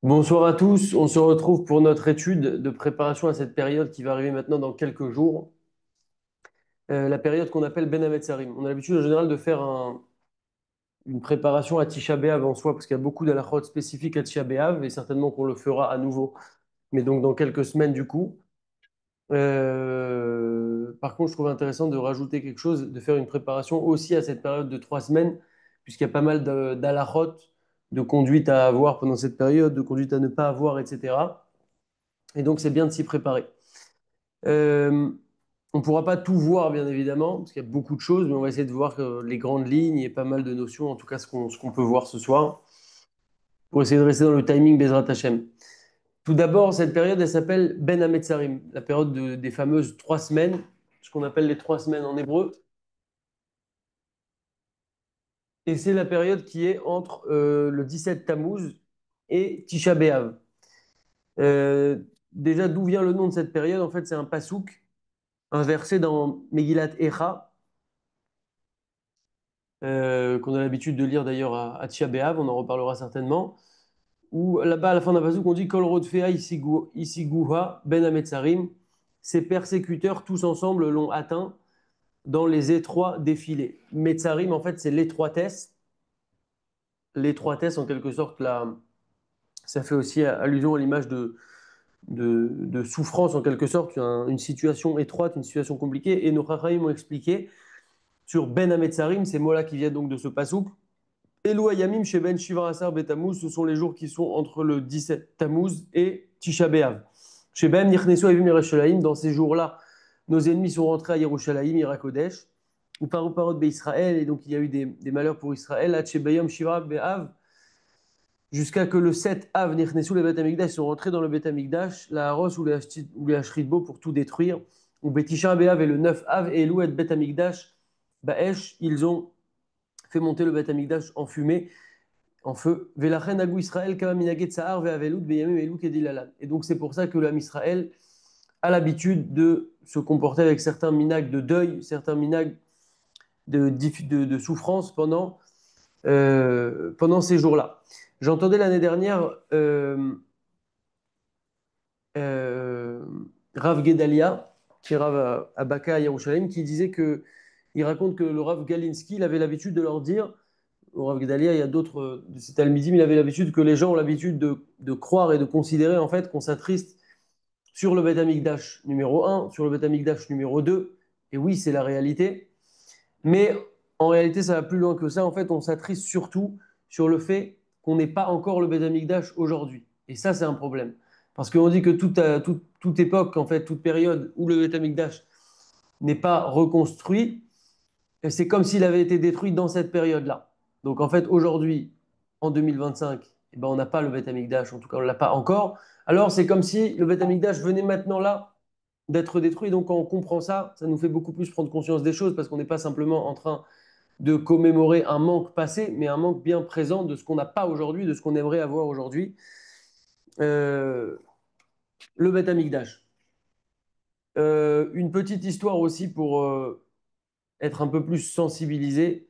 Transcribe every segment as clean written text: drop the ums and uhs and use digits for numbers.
Bonsoir à tous, on se retrouve pour notre étude de préparation à cette période qui va arriver maintenant dans quelques jours. La période qu'on appelle Ben Hametzarim. On a l'habitude en général de faire une préparation à Tisha B'Av en soi, parce qu'il y a beaucoup d'halachot spécifiques à Tisha B'Av, et certainement qu'on le fera à nouveau, mais donc dans quelques semaines du coup. Par contre, je trouve intéressant de rajouter quelque chose, de faire une préparation aussi à cette période de 3 semaines, puisqu'il y a pas mal d'halachot, de conduite à avoir pendant cette période, de conduite à ne pas avoir, etc. Et donc, c'est bien de s'y préparer. Euh, on ne pourra pas tout voir, bien évidemment, parce qu'il y a beaucoup de choses, mais on va essayer de voir les grandes lignes et pas mal de notions, en tout cas ce qu'on peut voir ce soir, pour essayer de rester dans le timing Bezrat Hashem. Tout d'abord, cette période, elle s'appelle Ben Hametzarim, la période des fameuses 3 semaines, ce qu'on appelle les 3 semaines en hébreu. Et c'est la période qui est entre le 17 Tammuz et Tisha B'Av. Euh, Déjà, d'où vient le nom de cette période? En fait, c'est un pasouk, un verset dans Megillat Echa, qu'on a l'habitude de lire d'ailleurs à Tisha B'Av, on en reparlera certainement, où là-bas, à la fin d'un passage, on dit Kol Rodfea Isiguha Ben Ametzarim, ses persécuteurs tous ensemble l'ont atteint dans les étroits défilés. Metzarim, en fait, c'est l'étroitesse. L'étroitesse, en quelque sorte, là, ça fait aussi allusion à l'image de souffrance, en quelque sorte, une situation étroite, une situation compliquée. Et nos Chachamim m'ont expliqué sur Ben Ametzarim, ces mots-là qui viennent donc de ce pasouk. Elou Ayamim chez Ben Shiva Asar Betammuz, ce sont les jours qui sont entre le 17 Tammuz et Tisha B'Av. Chez Ben Nichnesu Avim Yerushalayim, dans ces jours-là, nos ennemis sont rentrés à Yerushalayim, Irakodesh, ou par parole d'Israël, et donc il y a eu des malheurs pour Israël. Hachébayom Shiva B'Av, jusqu'à que le 7 Av Nichnesu, les Beth Amikdash sont rentrés dans le Beth Amikdash, la Haros ou les Ashritbo pour tout détruire, ou Betisha B'Av et le 9 Av, et Elou et Beth Amikdash, Baesh, ils ont fait monter le Beth Amikdash en fumée en feu. Velachen agou Israël kama minagé tsahar ve'avelut beyamim elou kedilalan. Et donc c'est pour ça que l'âme Israël a l'habitude de se comporter avec certains minags de deuil, certains minags de souffrance pendant ces jours-là. J'entendais l'année dernière euh, Rav Gedalia, qui est Rav à Baka à Yerushalayim, qui disait que il raconte que le Rav Galinsky, il avait l'habitude de leur dire au Rav Gedalia, il y a d'autres de ces Talmidim, il avait l'habitude que les gens ont l'habitude de croire et de considérer en fait qu'on s'attriste sur le Beth Amikdash numéro un, sur le Beth Amikdash numéro 2. Et oui, c'est la réalité. Mais en réalité, ça va plus loin que ça. En fait, on s'attriste surtout sur le fait qu'on n'ait pas encore le Beth Amikdash aujourd'hui. Et ça, c'est un problème. Parce qu'on dit que toute époque, en fait, toute période où le Beth Amikdash n'est pas reconstruit, c'est comme s'il avait été détruit dans cette période-là. Donc en fait, aujourd'hui, en 2025, eh ben, on n'a pas le Beth Amikdash, en tout cas on ne l'a pas encore. Alors c'est comme si le Beth Amikdash venait maintenant là d'être détruit. Donc quand on comprend ça, ça nous fait beaucoup plus prendre conscience des choses parce qu'on n'est pas simplement en train de commémorer un manque passé, mais un manque bien présent de ce qu'on n'a pas aujourd'hui, de ce qu'on aimerait avoir aujourd'hui. Euh, le Beth Amikdash. Une petite histoire aussi pour être un peu plus sensibilisé.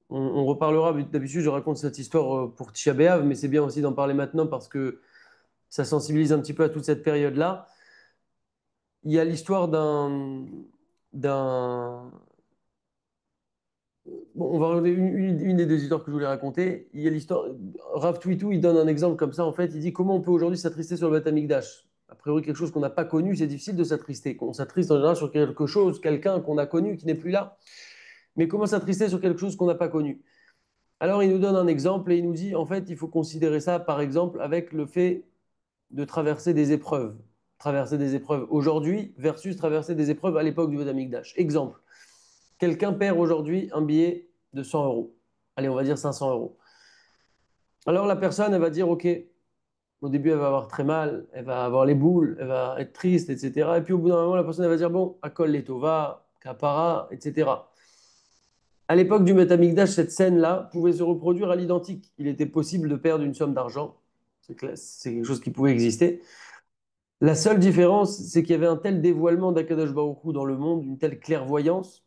On reparlera, d'habitude je raconte cette histoire pour Tisha B'Av, mais c'est bien aussi d'en parler maintenant parce que ça sensibilise un petit peu à toute cette période-là. Il y a l'histoire d'un... Bon, on va regarder une des deux histoires que je voulais raconter. Il y a l'histoire... Rav Twitou, il donne un exemple comme ça, en fait. Il dit comment on peut aujourd'hui s'attrister sur le Beth Amikdash. A priori, quelque chose qu'on n'a pas connu, c'est difficile de s'attrister. On s'attriste en général sur quelque chose, quelqu'un qu'on a connu, qui n'est plus là. Mais comment s'attrister sur quelque chose qu'on n'a pas connu? Alors, il nous donne un exemple et il nous dit, en fait, il faut considérer ça, par exemple, avec le fait de traverser des épreuves. Traverser des épreuves aujourd'hui versus traverser des épreuves à l'époque du Beth Amikdash. Exemple, quelqu'un perd aujourd'hui un billet de 100 euros. Allez, on va dire 500 euros. Alors, la personne, elle va dire, OK, au début, elle va avoir très mal, elle va avoir les boules, elle va être triste, etc. Et puis, au bout d'un moment, la personne, elle va dire, bon, Akol Letova, Kapara, etc. À l'époque du Metamikdash, cette scène-là pouvait se reproduire à l'identique. Il était possible de perdre une somme d'argent. C'est quelque chose qui pouvait exister. La seule différence, c'est qu'il y avait un tel dévoilement d'Akadosh Baruch Hu dans le monde, une telle clairvoyance,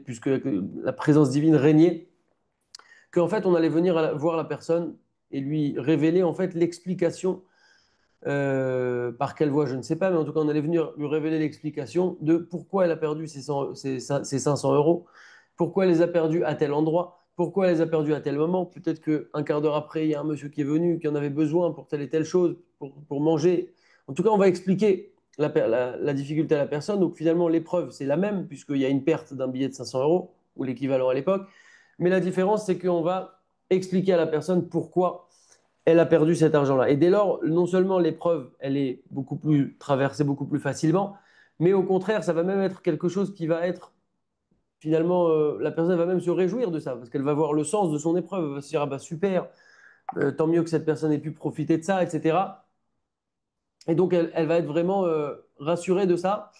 puisque la présence divine régnait, qu'en fait, on allait venir voir la personne et lui révéler en fait l'explication. Par quelle voie, je ne sais pas, mais en tout cas, on allait venir lui révéler l'explication de pourquoi elle a perdu ses 500 euros, pourquoi elle les a perdus à tel endroit, pourquoi elle les a perdus à tel moment. Peut-être qu'un quart d'heure après, il y a un monsieur qui est venu, qui en avait besoin pour telle et telle chose, pour manger. En tout cas, on va expliquer la difficulté à la personne. Donc finalement, l'épreuve, c'est la même, puisqu'il y a une perte d'un billet de 500 euros, ou l'équivalent à l'époque. Mais la différence, c'est qu'on va expliquer à la personne pourquoi elle a perdu cet argent-là. Et dès lors, non seulement l'épreuve, elle est beaucoup plus traversée beaucoup plus facilement, mais au contraire, ça va même être quelque chose qui va être finalement, la personne va même se réjouir de ça, parce qu'elle va voir le sens de son épreuve, elle va se dire, ah bah super, tant mieux que cette personne ait pu profiter de ça, etc. Et donc, elle va être vraiment rassurée de ça.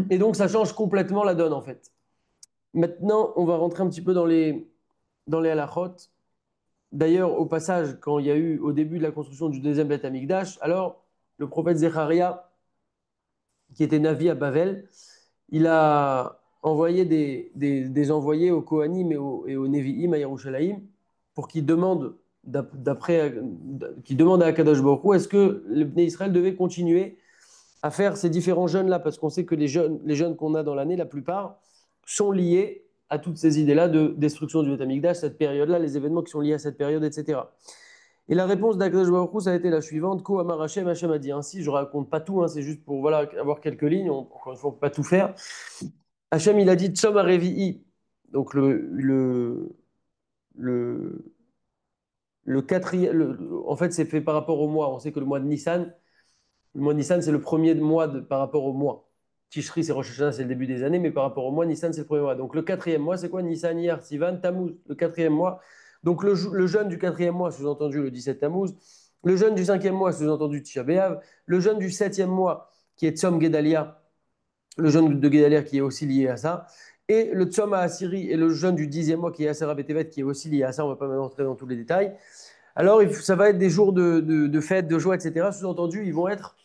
Et donc, ça change complètement la donne, en fait. Maintenant, on va rentrer un petit peu dans les halachot. D'ailleurs, au passage, quand il y a eu au début de la construction du deuxième Beth Amikdash, alors le prophète Zecharia, qui était Navi à Bavel, il a envoyé des envoyés aux Kohanim et aux Nevi'im à Yerushalayim pour qu'ils demandent, qu'ils demandent à Akadosh Baruch Hu, est-ce que les Bnei Israël devaient continuer à faire ces différents jeûnes-là, parce qu'on sait que les jeûnes qu'on a dans l'année, la plupart, sont liés à toutes ces idées-là de destruction du Beth Amikdash, cette période-là, les événements qui sont liés à cette période, etc. Et la réponse d'Akadosh Baruch Hu, ça a été la suivante. Ko Amar Hashem, Hashem a dit ainsi, je raconte pas tout, hein, c'est juste pour voilà, avoir quelques lignes, encore une fois, on ne peut pas tout faire. Hashem, il a dit Tzom Arevi'i, donc le, le quatrième, en fait, c'est fait par rapport au mois. On sait que le mois de Nissan, c'est le premier mois par rapport au mois. Tishri, c'est Rosh Hashanah, c'est le début des années, mais par rapport au mois, Nissan, c'est le premier mois. Donc le quatrième mois, c'est quoi? Nissan, Iyar, Sivan, Tammuz, le quatrième mois. Donc le jeûne du quatrième mois, sous-entendu le 17 Tammuz. Le jeûne du cinquième mois, sous-entendu Tisha B'Av. Le jeûne du septième mois, qui est Tzom Gedalia, le jeûne de Gedalia qui est aussi lié à ça. Et le Tzom à Assyrie et le jeûne du dixième mois, qui est Asera Betevet, qui est aussi lié à ça. On ne va pas maintenant entrer dans tous les détails. Alors, ça va être des jours de fête, de joie, etc. Sous-entendu, ils vont être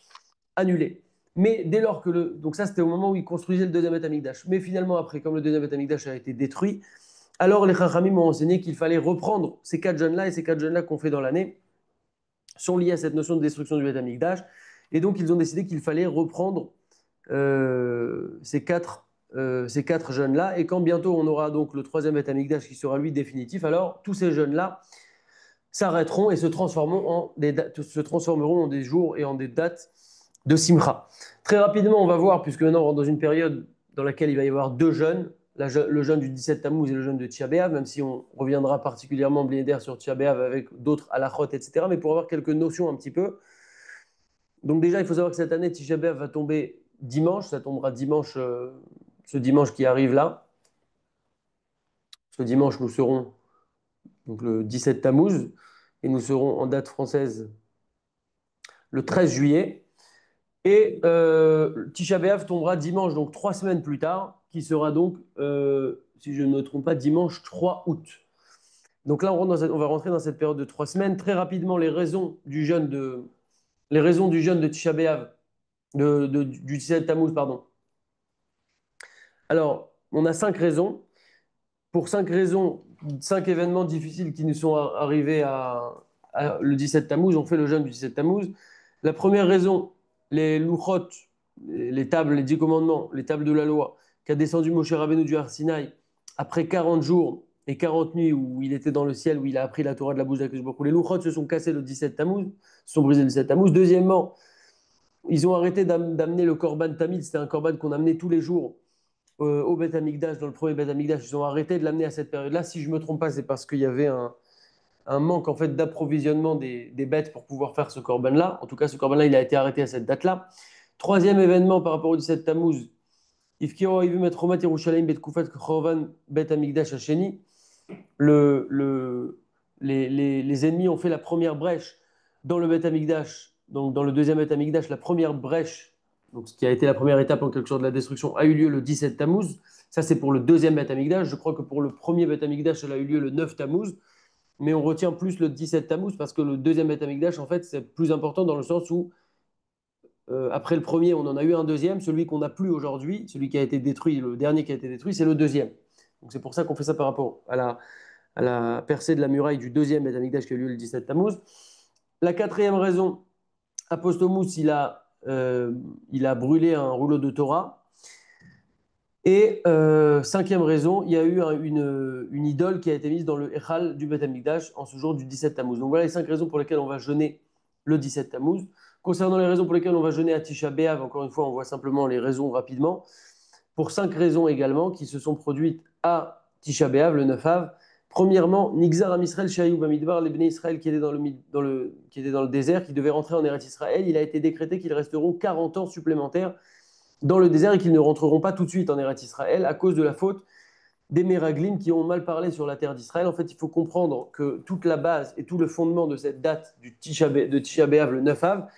annulés. Mais dès lors que donc ça, c'était au moment où ils construisaient le deuxième Beth Amikdash. Mais finalement, après, comme le deuxième Beth Amikdash a été détruit, alors les Chachamim m'ont enseigné qu'il fallait reprendre ces 4 jeûnes-là, et ces 4 jeûnes-là qu'on fait dans l'année sont liés à cette notion de destruction du Beth Amikdash. Et donc, ils ont décidé qu'il fallait reprendre ces quatre jeûnes-là. Et quand bientôt on aura donc le troisième Beth Amikdash qui sera lui définitif, alors tous ces jeûnes-là s'arrêteront et se transformeront en des jours et en des dates de Simcha. Très rapidement, on va voir, puisque maintenant on rentre dans une période dans laquelle il va y avoir 2 jeûnes, le jeûne du 17 Tammuz et le jeûne de Tisha B'Av, même si on reviendra particulièrement Blénéder sur Tisha B'Av avec d'autres halachot, etc. Mais pour avoir quelques notions un petit peu. Donc déjà, il faut savoir que cette année, Tisha B'Av va tomber dimanche, ça tombera dimanche, ce dimanche qui arrive là. Ce dimanche, nous serons donc le 17 Tammuz et nous serons en date française le 13 juillet. Et Tisha B'Av tombera dimanche, donc 3 semaines plus tard, qui sera donc, si je ne me trompe pas, dimanche 3 août. Donc là, on va rentrer dans cette période de 3 semaines. Très rapidement, les raisons du jeûne de Tisha B'Av, du 17 Tammuz, pardon. Alors, on a 5 raisons. Pour 5 raisons, 5 événements difficiles qui nous sont arrivés le 17 Tammuz, on fait le jeûne du 17 Tammuz. La première raison, les louchot, les tables, les 10 commandements, les tables de la loi, qu'a descendu Moshe Rabbeinu du Har Sinaï après 40 jours et 40 nuits où il était dans le ciel, où il a appris la Torah de la bouche d'Akadosh Baruch Hu. Les louchot se sont cassés le 17 Tammuz, se sont brisés le 17 Tammuz. Deuxièmement, ils ont arrêté d'amener le Korban Tamid, c'était un Korban qu'on amenait tous les jours au Beth Amikdash, dans le premier Beth Amikdash. Ils ont arrêté de l'amener à cette période-là. Si je ne me trompe pas, c'est parce qu'il y avait un manque en fait d'approvisionnement des bêtes pour pouvoir faire ce Korban-là. En tout cas, ce Korban-là, il a été arrêté à cette date-là. Troisième événement par rapport au 17 Tammuz, Ifkiro Ivu met Romat Yerushalayim Bet Kufat Chorvan Bet Amikdash Hasheni. Les ennemis ont fait la première brèche dans le Beth Amikdash, donc dans le deuxième Beth Amikdash, la première brèche, donc ce qui a été la première étape en quelque sorte de la destruction, a eu lieu le 17 Tammuz. Ça, c'est pour le deuxième Beth Amikdash. Je crois que pour le premier Beth Amikdash, elle a eu lieu le 9 Tammuz. Mais on retient plus le 17 Tammuz parce que le deuxième Beth Amikdash, en fait, c'est plus important dans le sens où, après le premier, on en a eu un deuxième. Celui qu'on n'a plus aujourd'hui, celui qui a été détruit, le dernier qui a été détruit, c'est le deuxième. Donc c'est pour ça qu'on fait ça par rapport à à la percée de la muraille du deuxième Beth Amikdash qui a eu lieu le 17 Tammuz. La quatrième raison, Apostomous, il a brûlé un rouleau de Torah. Et cinquième raison, il y a eu une idole qui a été mise dans le Echal du Beth Amikdash en ce jour du 17 Tammuz. Donc voilà les 5 raisons pour lesquelles on va jeûner le 17 Tammuz. Concernant les raisons pour lesquelles on va jeûner à Tisha B'Av, encore une fois, on voit simplement les raisons rapidement. Pour 5 raisons également qui se sont produites à Tisha B'Av, le 9 Av. Premièrement, Nigzar Am Israël Shayu Bamidbar, les Bnei Israël qui étaient qui étaient dans le désert, qui devaient rentrer en Eretz Israël, il a été décrété qu'ils resteront 40 ans supplémentaires dans le désert et qu'ils ne rentreront pas tout de suite en Eretz Israël à cause de la faute des Méraglim qui ont mal parlé sur la terre d'Israël. En fait, il faut comprendre que toute la base et tout le fondement de cette date de Tisha B'Av, le 9 Av,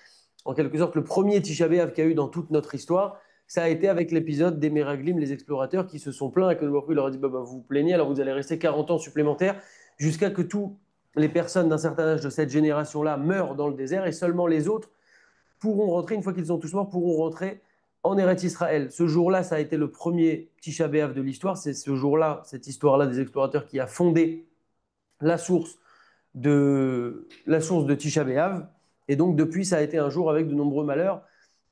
en quelque sorte le premier Tisha B'Av qu'il y a eu dans toute notre histoire, ça a été avec l'épisode des Méraglim, les explorateurs, qui se sont plaints et que le leur a dit vous vous plaignez, alors vous allez rester 40 ans supplémentaires jusqu'à que tous les personnes d'un certain âge de cette génération-là meurent dans le désert et seulement les autres pourront rentrer, une fois qu'ils sont tous morts, pourront rentrer en Eretz Israël. Ce jour-là, ça a été le premier Tisha B'Av de l'histoire. C'est ce jour-là, cette histoire-là des explorateurs qui a fondé la source de Tisha B'Av. Et donc, depuis, ça a été un jour avec de nombreux malheurs.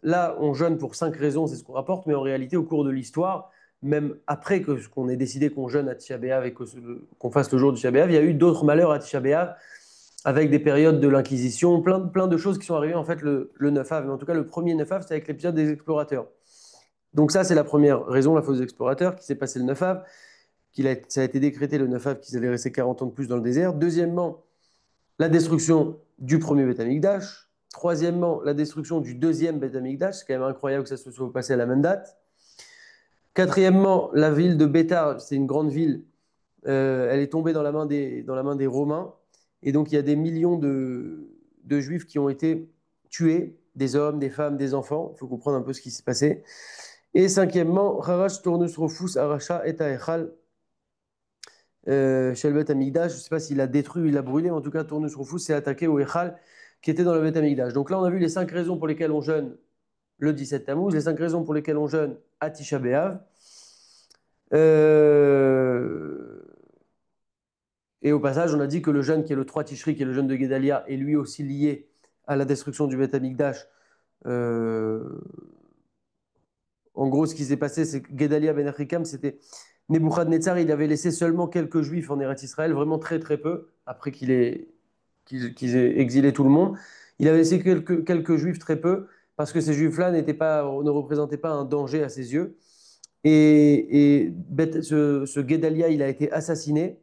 Là, on jeûne pour 5 raisons, c'est ce qu'on rapporte, mais en réalité, au cours de l'histoire, même après qu'on ait décidé qu'on jeûne à Tisha B'Av et qu'on fasse le jour de Tisha B'Av, il y a eu d'autres malheurs à Tisha B'Av avec des périodes de l'Inquisition, plein de choses qui sont arrivées en fait le 9 av. Mais en tout cas, le premier 9 av, c'est avec l'épisode des explorateurs. Donc ça, c'est la première raison, la faute des explorateurs, qui s'est passée le 9 av, ça a été décrété le 9 av qu'ils allaient rester 40 ans de plus dans le désert. Deuxièmement, la destruction du premier Beth Amikdash. Troisièmement, la destruction du deuxième Beth Amikdash. C'est quand même incroyable que ça se soit passé à la même date. Quatrièmement, la ville de Bétar, c'est une grande ville, elle est tombée dans la main des Romains. Et donc, il y a des millions de Juifs qui ont été tués, des hommes, des femmes, des enfants. Il faut comprendre un peu ce qui s'est passé. Et cinquièmement, Harash Tournus Rofus Aracha et Echal Shelbet Amigdash. Je ne sais pas s'il a détruit ou il a brûlé, mais en tout cas, Tournus Rofus s'est attaqué au Echal qui était dans le Bet Amigdash. Donc là, on a vu les 5 raisons pour lesquelles on jeûne le 17 Tammuz, les 5 raisons pour lesquelles on jeûne à Tisha B'Av. Et au passage, on a dit que le jeûne qui est le 3 Tishri, qui est le jeûne de Guédalia, est lui aussi lié à la destruction du Beth Amikdash. En gros, ce qui s'est passé, c'est que Guédalia Ben Achikam, c'était Nebuchadnezzar, il avait laissé seulement quelques juifs en Eretz Israël, vraiment très très peu, après qu'ils aient exilé tout le monde. Il avait laissé quelques juifs très peu, parce que ces juifs-là ne représentaient pas un danger à ses yeux. Et ce Guédalia, il a été assassiné.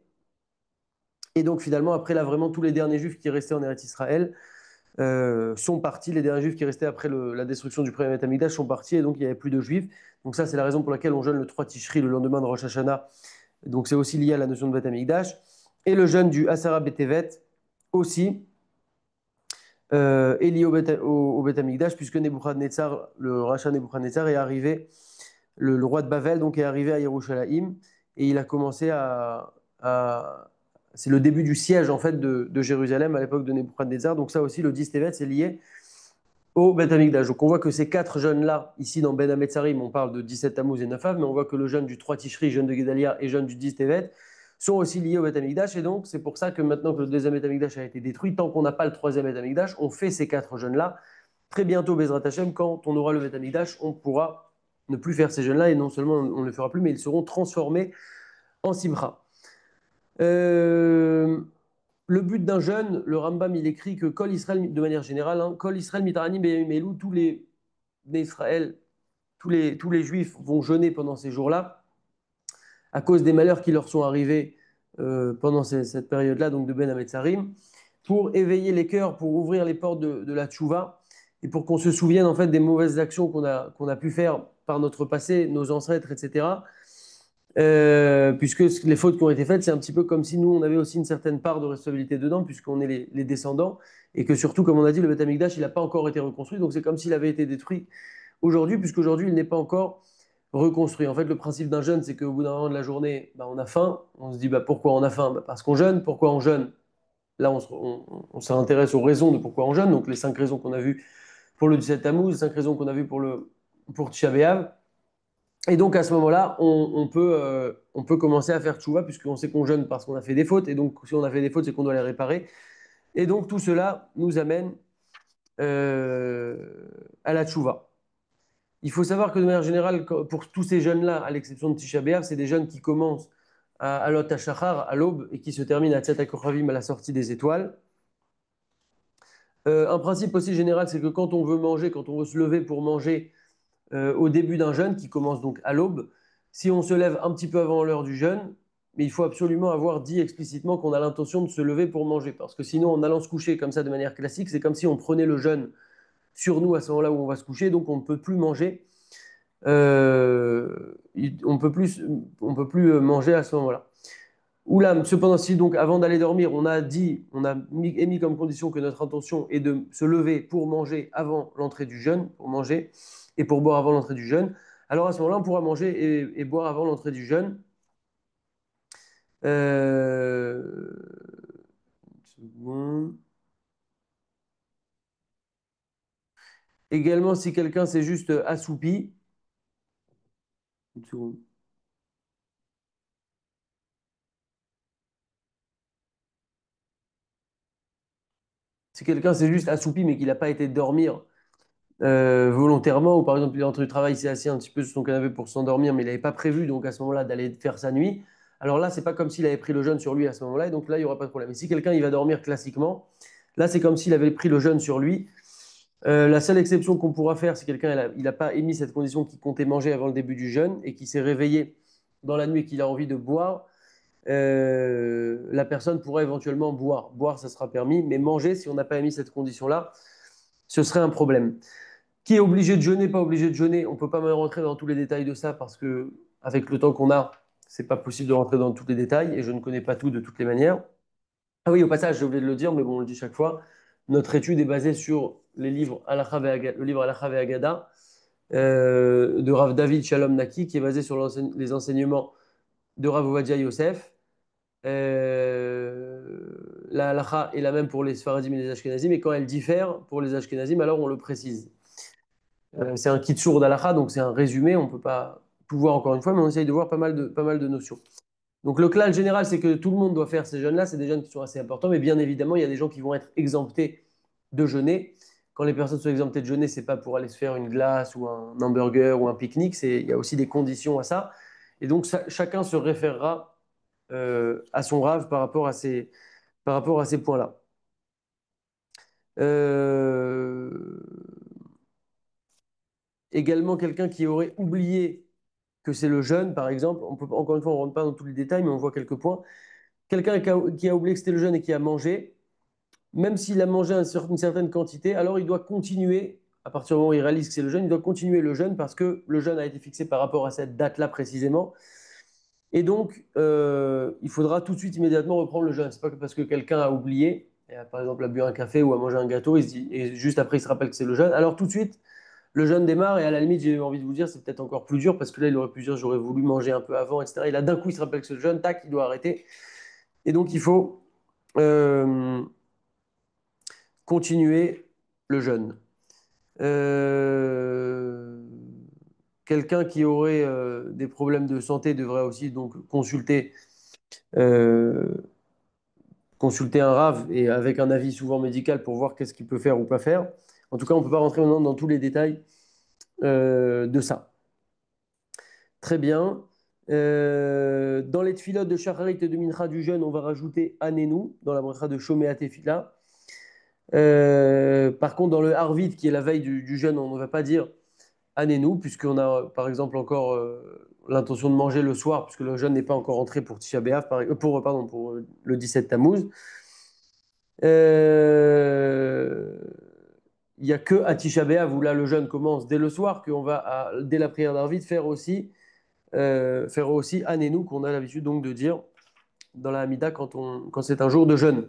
Et donc finalement, après là, vraiment tous les derniers juifs qui restaient en Eretz Israël sont partis. Les derniers juifs qui restaient après la destruction du premier Beth Amikdash sont partis et donc il n'y avait plus de juifs. Donc ça, c'est la raison pour laquelle on jeûne le 3 Tishri, le lendemain de Rosh Hashanah. Donc c'est aussi lié à la notion de Beth Amikdash. Et le jeûne du Asara Betevet aussi est lié au Beth Amikdash puisque Nebuchadnezzar, le rachat Nebuchadnezzar est arrivé, le roi de Bavel donc est arrivé à Yerushalayim et il a commencé c'est le début du siège en fait de Jérusalem à l'époque de Nebuchadnezzar. Donc ça aussi, le 10 Tevet, c'est lié au Beth Amikdash. Donc on voit que ces 4 jeûnes-là, ici dans Ben Hametzarim, on parle de 17 Tammuz et 9 Av, mais on voit que le jeûne du 3 Tishri, jeûne de Guédalia et jeûne du 10 Tevet sont aussi liés au Beth Amikdash. Et donc c'est pour ça que maintenant que le deuxième Beth Amikdash a été détruit, tant qu'on n'a pas le troisième Beth Amikdash, on fait ces 4 jeûnes-là. Très bientôt, Bezrat Hashem, quand on aura le Beth Amikdash, on pourra ne plus faire ces jeûnes-là et non seulement on ne le fera plus, mais ils seront transformés en Simcha. Le but d'un jeûne, le Rambam, il écrit que Kol Israël, de manière générale, Kol Israël Mitranim Beyamim tous les d'Israël, tous les Juifs vont jeûner pendant ces jours-là, à cause des malheurs qui leur sont arrivés pendant cette période-là, donc de Ben Hametzarim, pour éveiller les cœurs, pour ouvrir les portes de la tchouva, et pour qu'on se souvienne en fait des mauvaises actions qu'on a pu faire par notre passé, nos ancêtres, etc. Puisque les fautes qui ont été faites, c'est un petit peu comme si nous, on avait aussi une certaine part de responsabilité dedans, puisqu'on est les descendants, et que surtout, comme on a dit, le Beth Amikdash, il n'a pas encore été reconstruit, donc c'est comme s'il avait été détruit aujourd'hui, puisqu'aujourd'hui, il n'est pas encore reconstruit. En fait, le principe d'un jeûne, c'est qu'au bout d'un moment de la journée, bah, on a faim, on se dit pourquoi on a faim? Parce qu'on jeûne. Pourquoi on jeûne? Là, on s'intéresse aux raisons de pourquoi on jeûne, donc les 5 raisons qu'on a vues pour le 17 Tammuz, les 5 raisons qu'on a vues pour Tisha B'Av. Et donc à ce moment-là, on peut commencer à faire tchouva puisqu'on sait qu'on jeûne parce qu'on a fait des fautes. Et donc si on a fait des fautes, c'est qu'on doit les réparer. Et donc tout cela nous amène à la tchouva. Il faut savoir que de manière générale, pour tous ces jeunes-là, à l'exception de Tisha B'Av, c'est des jeunes qui commencent à Alot HaShachar, à l'aube, et qui se terminent à Tzat HaKochavim, à la sortie des étoiles. Un principe aussi général, c'est que quand on veut manger, quand on veut se lever pour manger au début d'un jeûne, qui commence donc à l'aube, si on se lève un petit peu avant l'heure du jeûne, mais il faut absolument avoir dit explicitement qu'on a l'intention de se lever pour manger, parce que sinon, en allant se coucher comme ça de manière classique, c'est comme si on prenait le jeûne sur nous à ce moment-là où on va se coucher, donc on ne peut plus manger. On peut plus manger à ce moment-là. Oula, cependant, si donc avant d'aller dormir, on a émis comme condition que notre intention est de se lever pour manger avant l'entrée du jeûne, pour manger et pour boire avant l'entrée du jeûne, alors à ce moment-là, on pourra manger et boire avant l'entrée du jeûne. Une seconde. Également, si quelqu'un s'est juste assoupi, une seconde. Si quelqu'un s'est juste assoupi mais qu'il n'a pas été dormir volontairement, ou par exemple, il est rentré du travail, il s'est assis un petit peu sur son canapé pour s'endormir, mais il n'avait pas prévu, donc à ce moment-là, d'aller faire sa nuit. Alors là, c'est pas comme s'il avait pris le jeûne sur lui à ce moment-là, et donc là, il n'y aura pas de problème. Et si quelqu'un il va dormir classiquement, là, c'est comme s'il avait pris le jeûne sur lui. La seule exception qu'on pourra faire, si quelqu'un il n'a pas émis cette condition qu'il comptait manger avant le début du jeûne et qui s'est réveillé dans la nuit et qu'il a envie de boire, la personne pourra éventuellement boire. Boire, ça sera permis, mais manger, si on n'a pas émis cette condition-là, ce serait un problème. Qui est obligé de jeûner, pas obligé de jeûner, on ne peut pas même rentrer dans tous les détails de ça parce que avec le temps qu'on a, c'est pas possible de rentrer dans tous les détails et je ne connais pas tout de toutes les manières. Ah oui, au passage, j'ai oublié de le dire, mais bon, on le dit chaque fois. Notre étude est basée sur les livres le livre Halacha Ve'Agada de Rav David Shalom Naki, qui est basé sur les enseignements de Rav Ovadia Yosef. La halacha est la même pour les Sfaradim et les Ashkenazim, et quand elle diffère pour les Ashkenazim, alors on le précise. C'est un kitsur d'Alaha, donc c'est un résumé. On ne peut pas tout voir encore une fois, mais on essaye de voir pas mal de notions. Donc le clal général, c'est que tout le monde doit faire ces jeûnes-là. C'est des jeûnes qui sont assez importants, mais bien évidemment, il y a des gens qui vont être exemptés de jeûner. Quand les personnes sont exemptées de jeûner, c'est pas pour aller se faire une glace ou un hamburger ou un pique-nique. Il y a aussi des conditions à ça. Et donc chacun se référera à son rave par rapport à ces points-là. Euh, Également, quelqu'un qui aurait oublié que c'est le jeûne, par exemple. On peut, encore une fois, on ne rentre pas dans tous les détails, mais on voit quelques points. Quelqu'un qui a oublié que c'était le jeûne et qui a mangé, même s'il a mangé une certaine quantité, alors il doit continuer, à partir du moment où il réalise que c'est le jeûne, il doit continuer le jeûne parce que le jeûne a été fixé par rapport à cette date-là précisément. Et donc, il faudra tout de suite, immédiatement reprendre le jeûne. C'est pas que parce que quelqu'un a oublié, par exemple, a bu un café ou a mangé un gâteau, et juste après, il se rappelle que c'est le jeûne. Alors, tout de suite, le jeûne démarre et à la limite, j'ai envie de vous dire, c'est peut-être encore plus dur parce que là, il aurait pu dire, j'aurais voulu manger un peu avant, etc. Et là, d'un coup, il se rappelle que c'est le jeûne, tac, il doit arrêter. Et donc, il faut euh, continuer le jeûne. Euh, Quelqu'un qui aurait des problèmes de santé devrait aussi donc euh, consulter un rave et avec un avis souvent médical pour voir qu'est-ce qu'il peut faire ou pas faire. En tout cas, on ne peut pas rentrer maintenant dans tous les détails de ça. Très bien. Dans les tfilotes de Shacharit et de Mincha du jeûne, on va rajouter Anenu dans la bracha de Shomea Tefila. Par contre, dans le Harvit, qui est la veille du jeûne, on ne va pas dire Anenu, puisqu'on a par exemple encore l'intention de manger le soir, puisque le jeûne n'est pas encore entré pour Tisha B'Av, pardon, pour le 17 Tammuz. Euh, Il n'y a que à Tisha B'Av où là le jeûne commence dès le soir, qu'on va, dès la prière d'Arvit, faire aussi Anenu, qu'on a l'habitude donc de dire dans la Hamida quand c'est un jour de jeûne.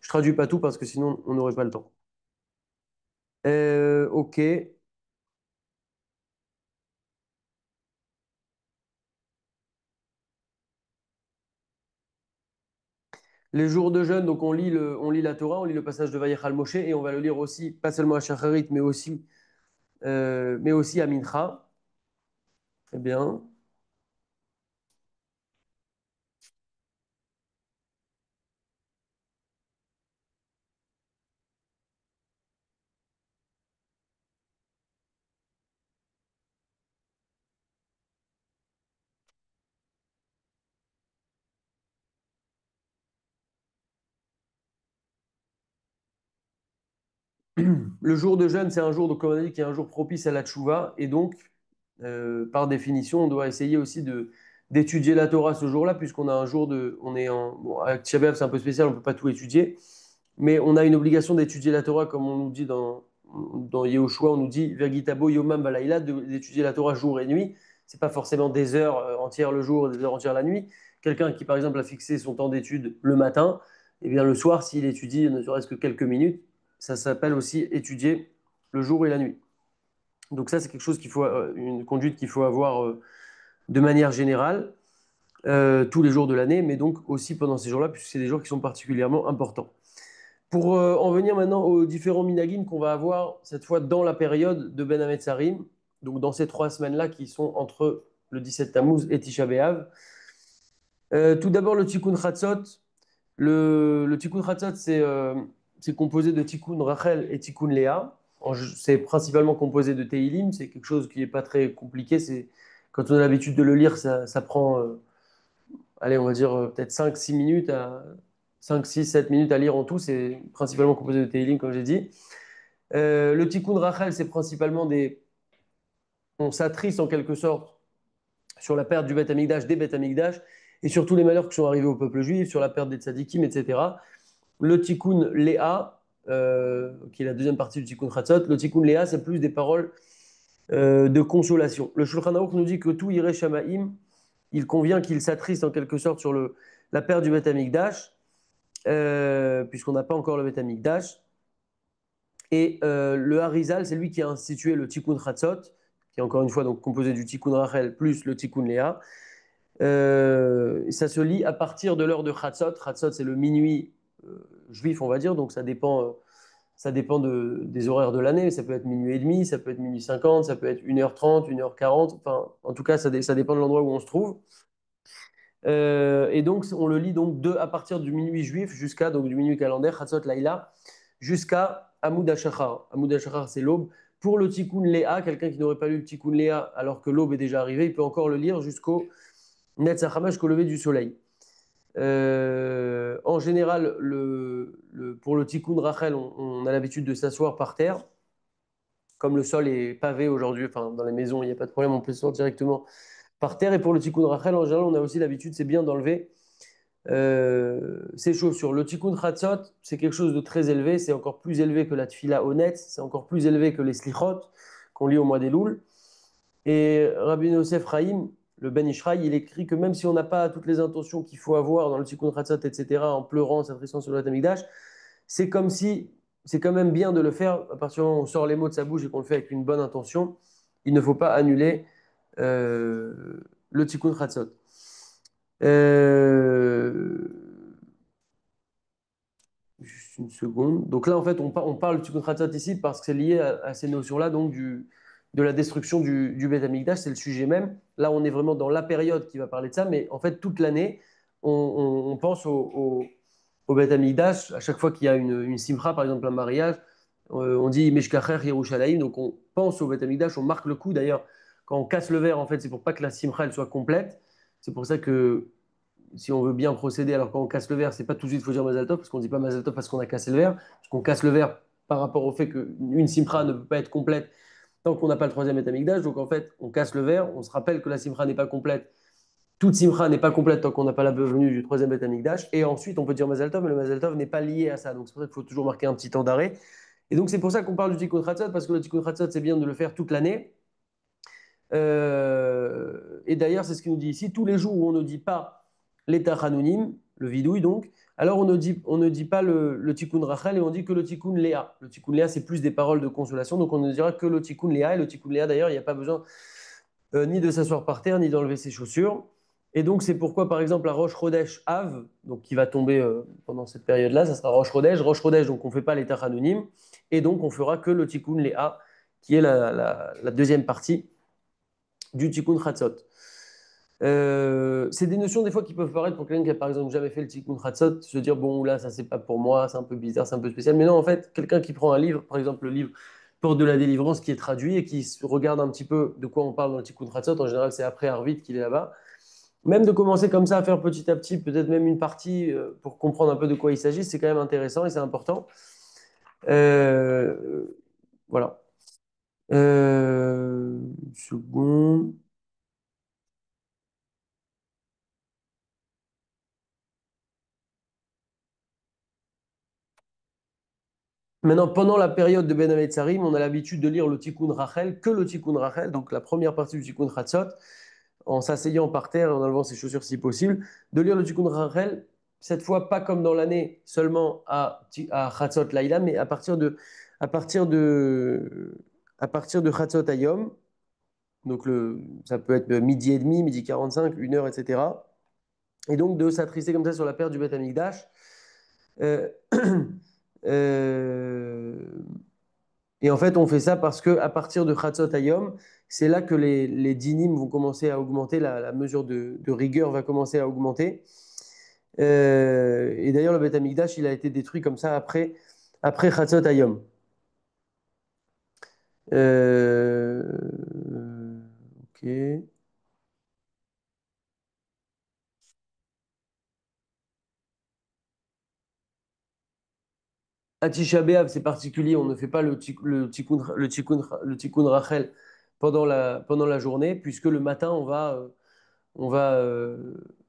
Je traduis pas tout parce que sinon on n'aurait pas le temps. Ok. Les jours de jeûne, donc on lit la Torah, on lit le passage de Vayechal Moshe et on va le lire aussi, pas seulement à Shacharit, mais aussi à Mincha. Très bien. Le jour de jeûne, c'est un jour, donc, comme on a dit, qui est un jour propice à la tchouva. Et donc, par définition, on doit essayer aussi d'étudier la Torah ce jour-là, puisqu'on a un jour de. On est en. Bon, avec Tisha B'Av, c'est un peu spécial, on ne peut pas tout étudier. Mais on a une obligation d'étudier la Torah, comme on nous dit dans Yehoshua, on nous dit Vergitabo Yomam Balaïla, d'étudier la Torah jour et nuit. C'est pas forcément des heures entières le jour, des heures entières la nuit. Quelqu'un qui, par exemple, a fixé son temps d'étude le matin, et bien le soir, s'il étudie ne serait-ce que quelques minutes, ça s'appelle aussi étudier le jour et la nuit. Donc ça, c'est quelque chose une conduite qu'il faut avoir de manière générale tous les jours de l'année, mais donc aussi pendant ces jours-là, puisque c'est des jours qui sont particulièrement importants. Pour en venir maintenant aux différents minagim qu'on va avoir cette fois dans la période de Ben Hametzarim, donc dans ces 3 semaines-là qui sont entre le 17 Tammuz et Tisha B'Av. Tout d'abord, le Tikkun Chatzot. Le Tikkun Chatzot, c'est composé de Tikkun Rachel et Tikkun Léa. C'est principalement composé de Teilim, c'est quelque chose qui n'est pas très compliqué. Quand on a l'habitude de le lire, ça prend, allez, on va dire peut-être 5-6 minutes, 5-6-7 minutes à lire en tout. C'est principalement composé de Teilim, comme j'ai dit. Le Tikkun Rachel, c'est principalement des. On s'attriste en quelque sorte sur la perte du Beth Amikdash, des Beth Amikdash, et sur tous les malheurs qui sont arrivés au peuple juif, sur la perte des tzadikim, etc. Le Tikkun Léa, qui est la deuxième partie du Tikkun Chatzot, le Tikkun Léa, c'est plus des paroles de consolation. Le Shulchan Aruch nous dit que tout Yireh Shamaim, il convient qu'il s'attriste en quelque sorte sur la perte du Beth Amikdash, puisqu'on n'a pas encore le Beth Amikdash. Et le Harizal, c'est lui qui a institué le Tikkun Chatzot, qui est encore une fois donc composé du Tikkun Rachel plus le Tikkun Léa. Ça se lit à partir de l'heure de Chatzot. Chatzot, c'est le minuit juif, on va dire, donc ça dépend des horaires de l'année. Ça peut être minuit et demi, ça peut être minuit 50, ça peut être 1h30, 1h40. Enfin, en tout cas, ça dépend de l'endroit où on se trouve. Et donc, on le lit donc à partir du minuit juif jusqu'à donc du minuit calendaire, Chatzot Laïla, jusqu'à Hamoud HaShachar. Hamoud HaShachar, c'est l'aube. Pour le Tikkun Léa, quelqu'un qui n'aurait pas lu le Tikkun Léa alors que l'aube est déjà arrivée, il peut encore le lire jusqu'au Netz HaChamash, jusqu'au lever du soleil. En général, pour le Tikkun Rachel, on a l'habitude de s'asseoir par terre. Comme le sol est pavé aujourd'hui, enfin, dans les maisons, il n'y a pas de problème, on peut s'asseoir directement par terre. Et pour le Tikkun Rachel, en général, on a aussi l'habitude, c'est bien d'enlever ses chaussures. Le Tikkun Chatzot, c'est quelque chose de très élevé, c'est encore plus élevé que la Tfila honnête, c'est encore plus élevé que les Slichot qu'on lit au mois des Louls. Et Rabbi Yosef Chaim, le Ben Ishraï, il écrit que même si on n'a pas toutes les intentions qu'il faut avoir dans le Tikkun Chatzot, etc., en pleurant, s'adressant sur le Beth Amikdash, c'est comme si, c'est quand même bien de le faire à partir du moment où on sort les mots de sa bouche et qu'on le fait avec une bonne intention. Il ne faut pas annuler le Tikkun Chatzot. Euh, Juste une seconde. Donc là, en fait, on parle du Tikkun ici parce que c'est lié à ces notions-là, donc de la destruction du Beth Amikdash, c'est le sujet même. Là, on est vraiment dans la période qui va parler de ça, mais en fait, toute l'année, on pense au Beth Amikdash. À chaque fois qu'il y a une simcha, par exemple un mariage, on dit Meshkacher Yerushalayim, donc on pense au Beth Amikdash, on marque le coup. D'ailleurs, quand on casse le verre, en fait, c'est pour pas que la simcha elle soit complète. C'est pour ça que si on veut bien procéder, alors quand on casse le verre, c'est pas tout de suite il faut dire Mazal Tov, parce qu'on dit pas Mazal Tov parce qu'on a cassé le verre, parce qu'on casse le verre par rapport au fait qu'une simcha ne peut pas être complète tant qu'on n'a pas le troisième étamikdash. Donc en fait, on casse le verre, on se rappelle que la simcha n'est pas complète. Toute simcha n'est pas complète tant qu'on n'a pas la venue du troisième étamikdash. Et ensuite, on peut dire Mazal Tov, mais le Mazal Tov n'est pas lié à ça. Donc c'est pour ça qu'il faut toujours marquer un petit temps d'arrêt. Et donc c'est pour ça qu'on parle du Tikkun Chatzot, parce que le Tikkun Chatzot, c'est bien de le faire toute l'année. Et d'ailleurs, c'est ce qu'il nous dit ici, tous les jours où on ne dit pas l'état anonyme, le vidouille donc, alors on ne dit pas le tikkun Rachel et on dit que le tikkun Léa. Le tikkun Léa, c'est plus des paroles de consolation, donc on ne dira que le tikkun Léa. Et le tikkun Léa, d'ailleurs, il n'y a pas besoin ni de s'asseoir par terre, ni d'enlever ses chaussures. Et donc, c'est pourquoi, par exemple, la Rosh Chodesh Av, donc qui va tomber pendant cette période-là, ça sera Rosh Chodesh. Rosh Chodesh, donc on ne fait pas l'état anonyme, et donc on fera que le tikkun Léa, qui est la deuxième partie du Tikkun Chatzot. C'est des notions des fois qui peuvent paraître pour quelqu'un qui a par exemple jamais fait le Tikkun Chatzot, se dire bon là ça c'est pas pour moi, c'est un peu bizarre, c'est un peu spécial. Mais non en fait quelqu'un qui prend un livre, par exemple le livre Porte de la délivrance qui est traduit et qui regarde un petit peu de quoi on parle dans le Tikkun Chatzot, en général c'est après Arvit qu'il est là-bas. Même de commencer comme ça à faire petit à petit, peut-être même une partie pour comprendre un peu de quoi il s'agit, c'est quand même intéressant et c'est important. Euh, voilà. Une seconde. Maintenant, pendant la période de Ben Hametzarim, on a l'habitude de lire le Tikkun Rachel, que le Tikkun Rachel, donc la première partie du Tikkun Chatzot, en s'asseyant par terre et en enlevant ses chaussures si possible, de lire le Tikkun Rachel, cette fois pas comme dans l'année seulement à Chatzot Laïla, mais à partir de, à partir de Chatzot Hayom, donc ça peut être midi et demi, midi 45, 1 heure, etc. Et donc de s'attrister comme ça sur la perte du Beth Amikdash. Euh, euh, Et en fait, on fait ça parce que à partir de Chatzot Hayom, c'est là que les dinim vont commencer à augmenter, la mesure de rigueur va commencer à augmenter. Et d'ailleurs, le Beth Amikdash, il a été détruit comme ça après Chatzot Hayom. Ok. À Tisha B'Av, c'est particulier, on ne fait pas le tikkun Rachel pendant la journée, puisque on va,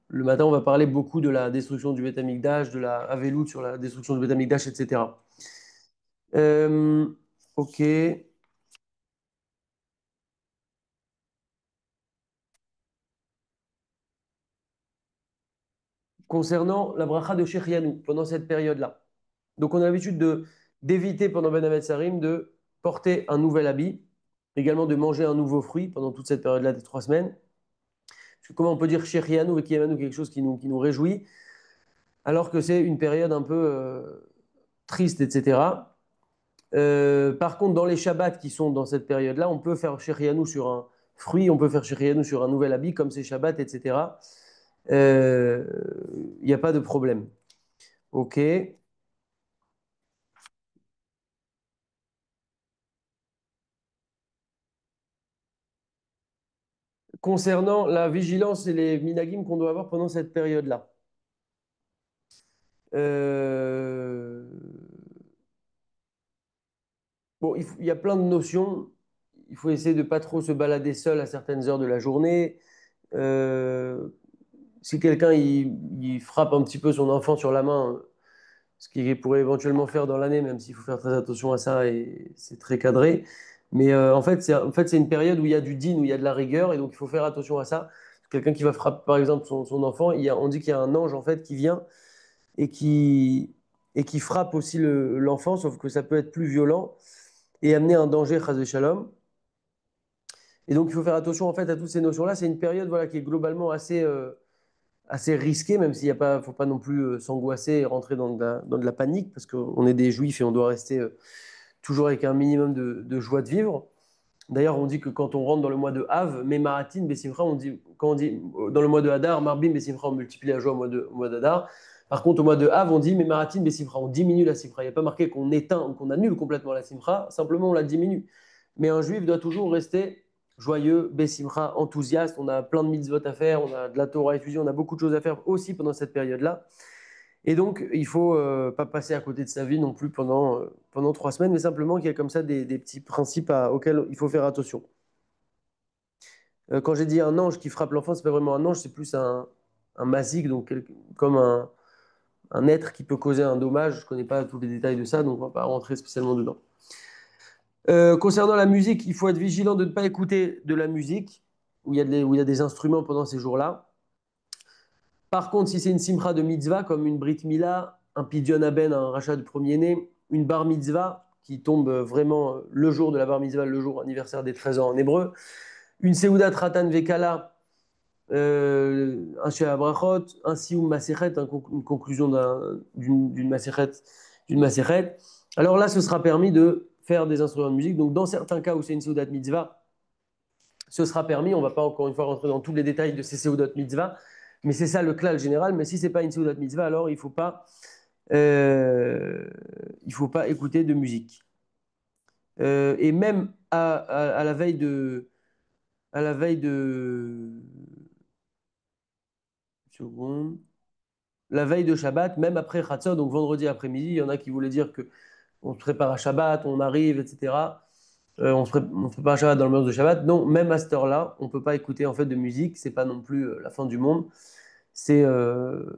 le matin, on va parler beaucoup de la destruction du Beth Amikdash, de la Avelout sur la destruction du Beth Amikdash, etc. Euh, ok. Concernant la bracha de Shechianu, pendant cette période-là. Donc, on a l'habitude d'éviter pendant Ben Hametzarim de porter un nouvel habit, également de manger un nouveau fruit pendant toute cette période-là des 3 semaines. Parce que comment on peut dire Shechianu et Kiyamanu, quelque chose qui nous réjouit, alors que c'est une période un peu triste, etc. Par contre, dans les Shabbats qui sont dans cette période-là, on peut faire Shérianou sur un fruit, on peut faire Shérianou sur un nouvel habit, comme c'est Shabbat, etc. Il n'y a pas de problème. OK. Concernant la vigilance et les minagim qu'on doit avoir pendant cette période-là. Euh, Bon, il y a plein de notions. Il faut essayer de pas trop se balader seul à certaines heures de la journée. Euh, Si quelqu'un il frappe un petit peu son enfant sur la main, ce qu'il pourrait éventuellement faire dans l'année, même s'il faut faire très attention à ça et c'est très cadré. Mais en fait, c'est une période où il y a du din, où il y a de la rigueur, et donc il faut faire attention à ça. Quelqu'un qui va frapper, par exemple, son enfant, on dit qu'il y a un ange en fait qui vient et qui frappe aussi l'enfant, sauf que ça peut être plus violent et amener un danger, chas de shalom. Et donc il faut faire attention en fait à toutes ces notions-là. C'est une période voilà, qui est globalement assez risquée, même s'il ne faut pas non plus s'angoisser et rentrer dans de la panique, parce qu'on est des juifs et on doit rester toujours avec un minimum de joie de vivre. D'ailleurs, on dit que quand on rentre dans le mois de Av, Memahatin, Bessimcha, quand on dit dans le mois de Hadar, Marbim, Bessimcha, on multiplie la joie au mois d'Hadar. Par contre, au mois de Av, on dit Memahatin, Bessimcha, on diminue la Simcha. Il n'y a pas marqué qu'on éteint ou qu'on annule complètement la Simcha, simplement on la diminue. Mais un juif doit toujours rester joyeux, Bessimcha, enthousiaste. On a plein de mitzvot à faire, on a de la Torah étudiée, on a beaucoup de choses à faire aussi pendant cette période-là. Et donc, il ne faut pas passer à côté de sa vie non plus pendant 3 semaines, mais simplement qu'il y a comme ça des petits principes auxquels il faut faire attention. Quand j'ai dit un ange qui frappe l'enfant, c'est pas vraiment un ange, c'est plus un mazik, donc comme un être qui peut causer un dommage. Je ne connais pas tous les détails de ça, donc on ne va pas rentrer spécialement dedans. Concernant la musique, il faut être vigilant de ne pas écouter de la musique où il y a des instruments pendant ces jours-là. Par contre, si c'est une simcha de mitzvah, comme une brit mila, un pidyon aben, un rachat du premier-né, une bar mitzvah, qui tombe vraiment le jour de la bar mitzvah, le jour anniversaire des 13 ans en hébreu, une seudat ratan vekala, un shea brachot, un sioum masechet, une conclusion d'une masechet, d'une masechet. Alors là, ce sera permis de faire des instruments de musique. Donc, dans certains cas où c'est une seudat mitzvah, ce sera permis. On ne va pas encore une fois rentrer dans tous les détails de ces Seudot Mitzvah, mais c'est ça le klal général. Mais si ce n'est pas une Seudot Mitzvah, alors il faut pas écouter de musique. Et même à la veille à la veille de, seconde, la veille de Shabbat, même après Chatzot, donc vendredi après-midi, il y en a qui voulaient dire que on se prépare à Shabbat, on arrive, etc. On se prépare à Shabbat dans le mur de Shabbat. Non, même à cette heure-là, on ne peut pas écouter en fait de musique. C'est pas non plus la fin du monde. C'est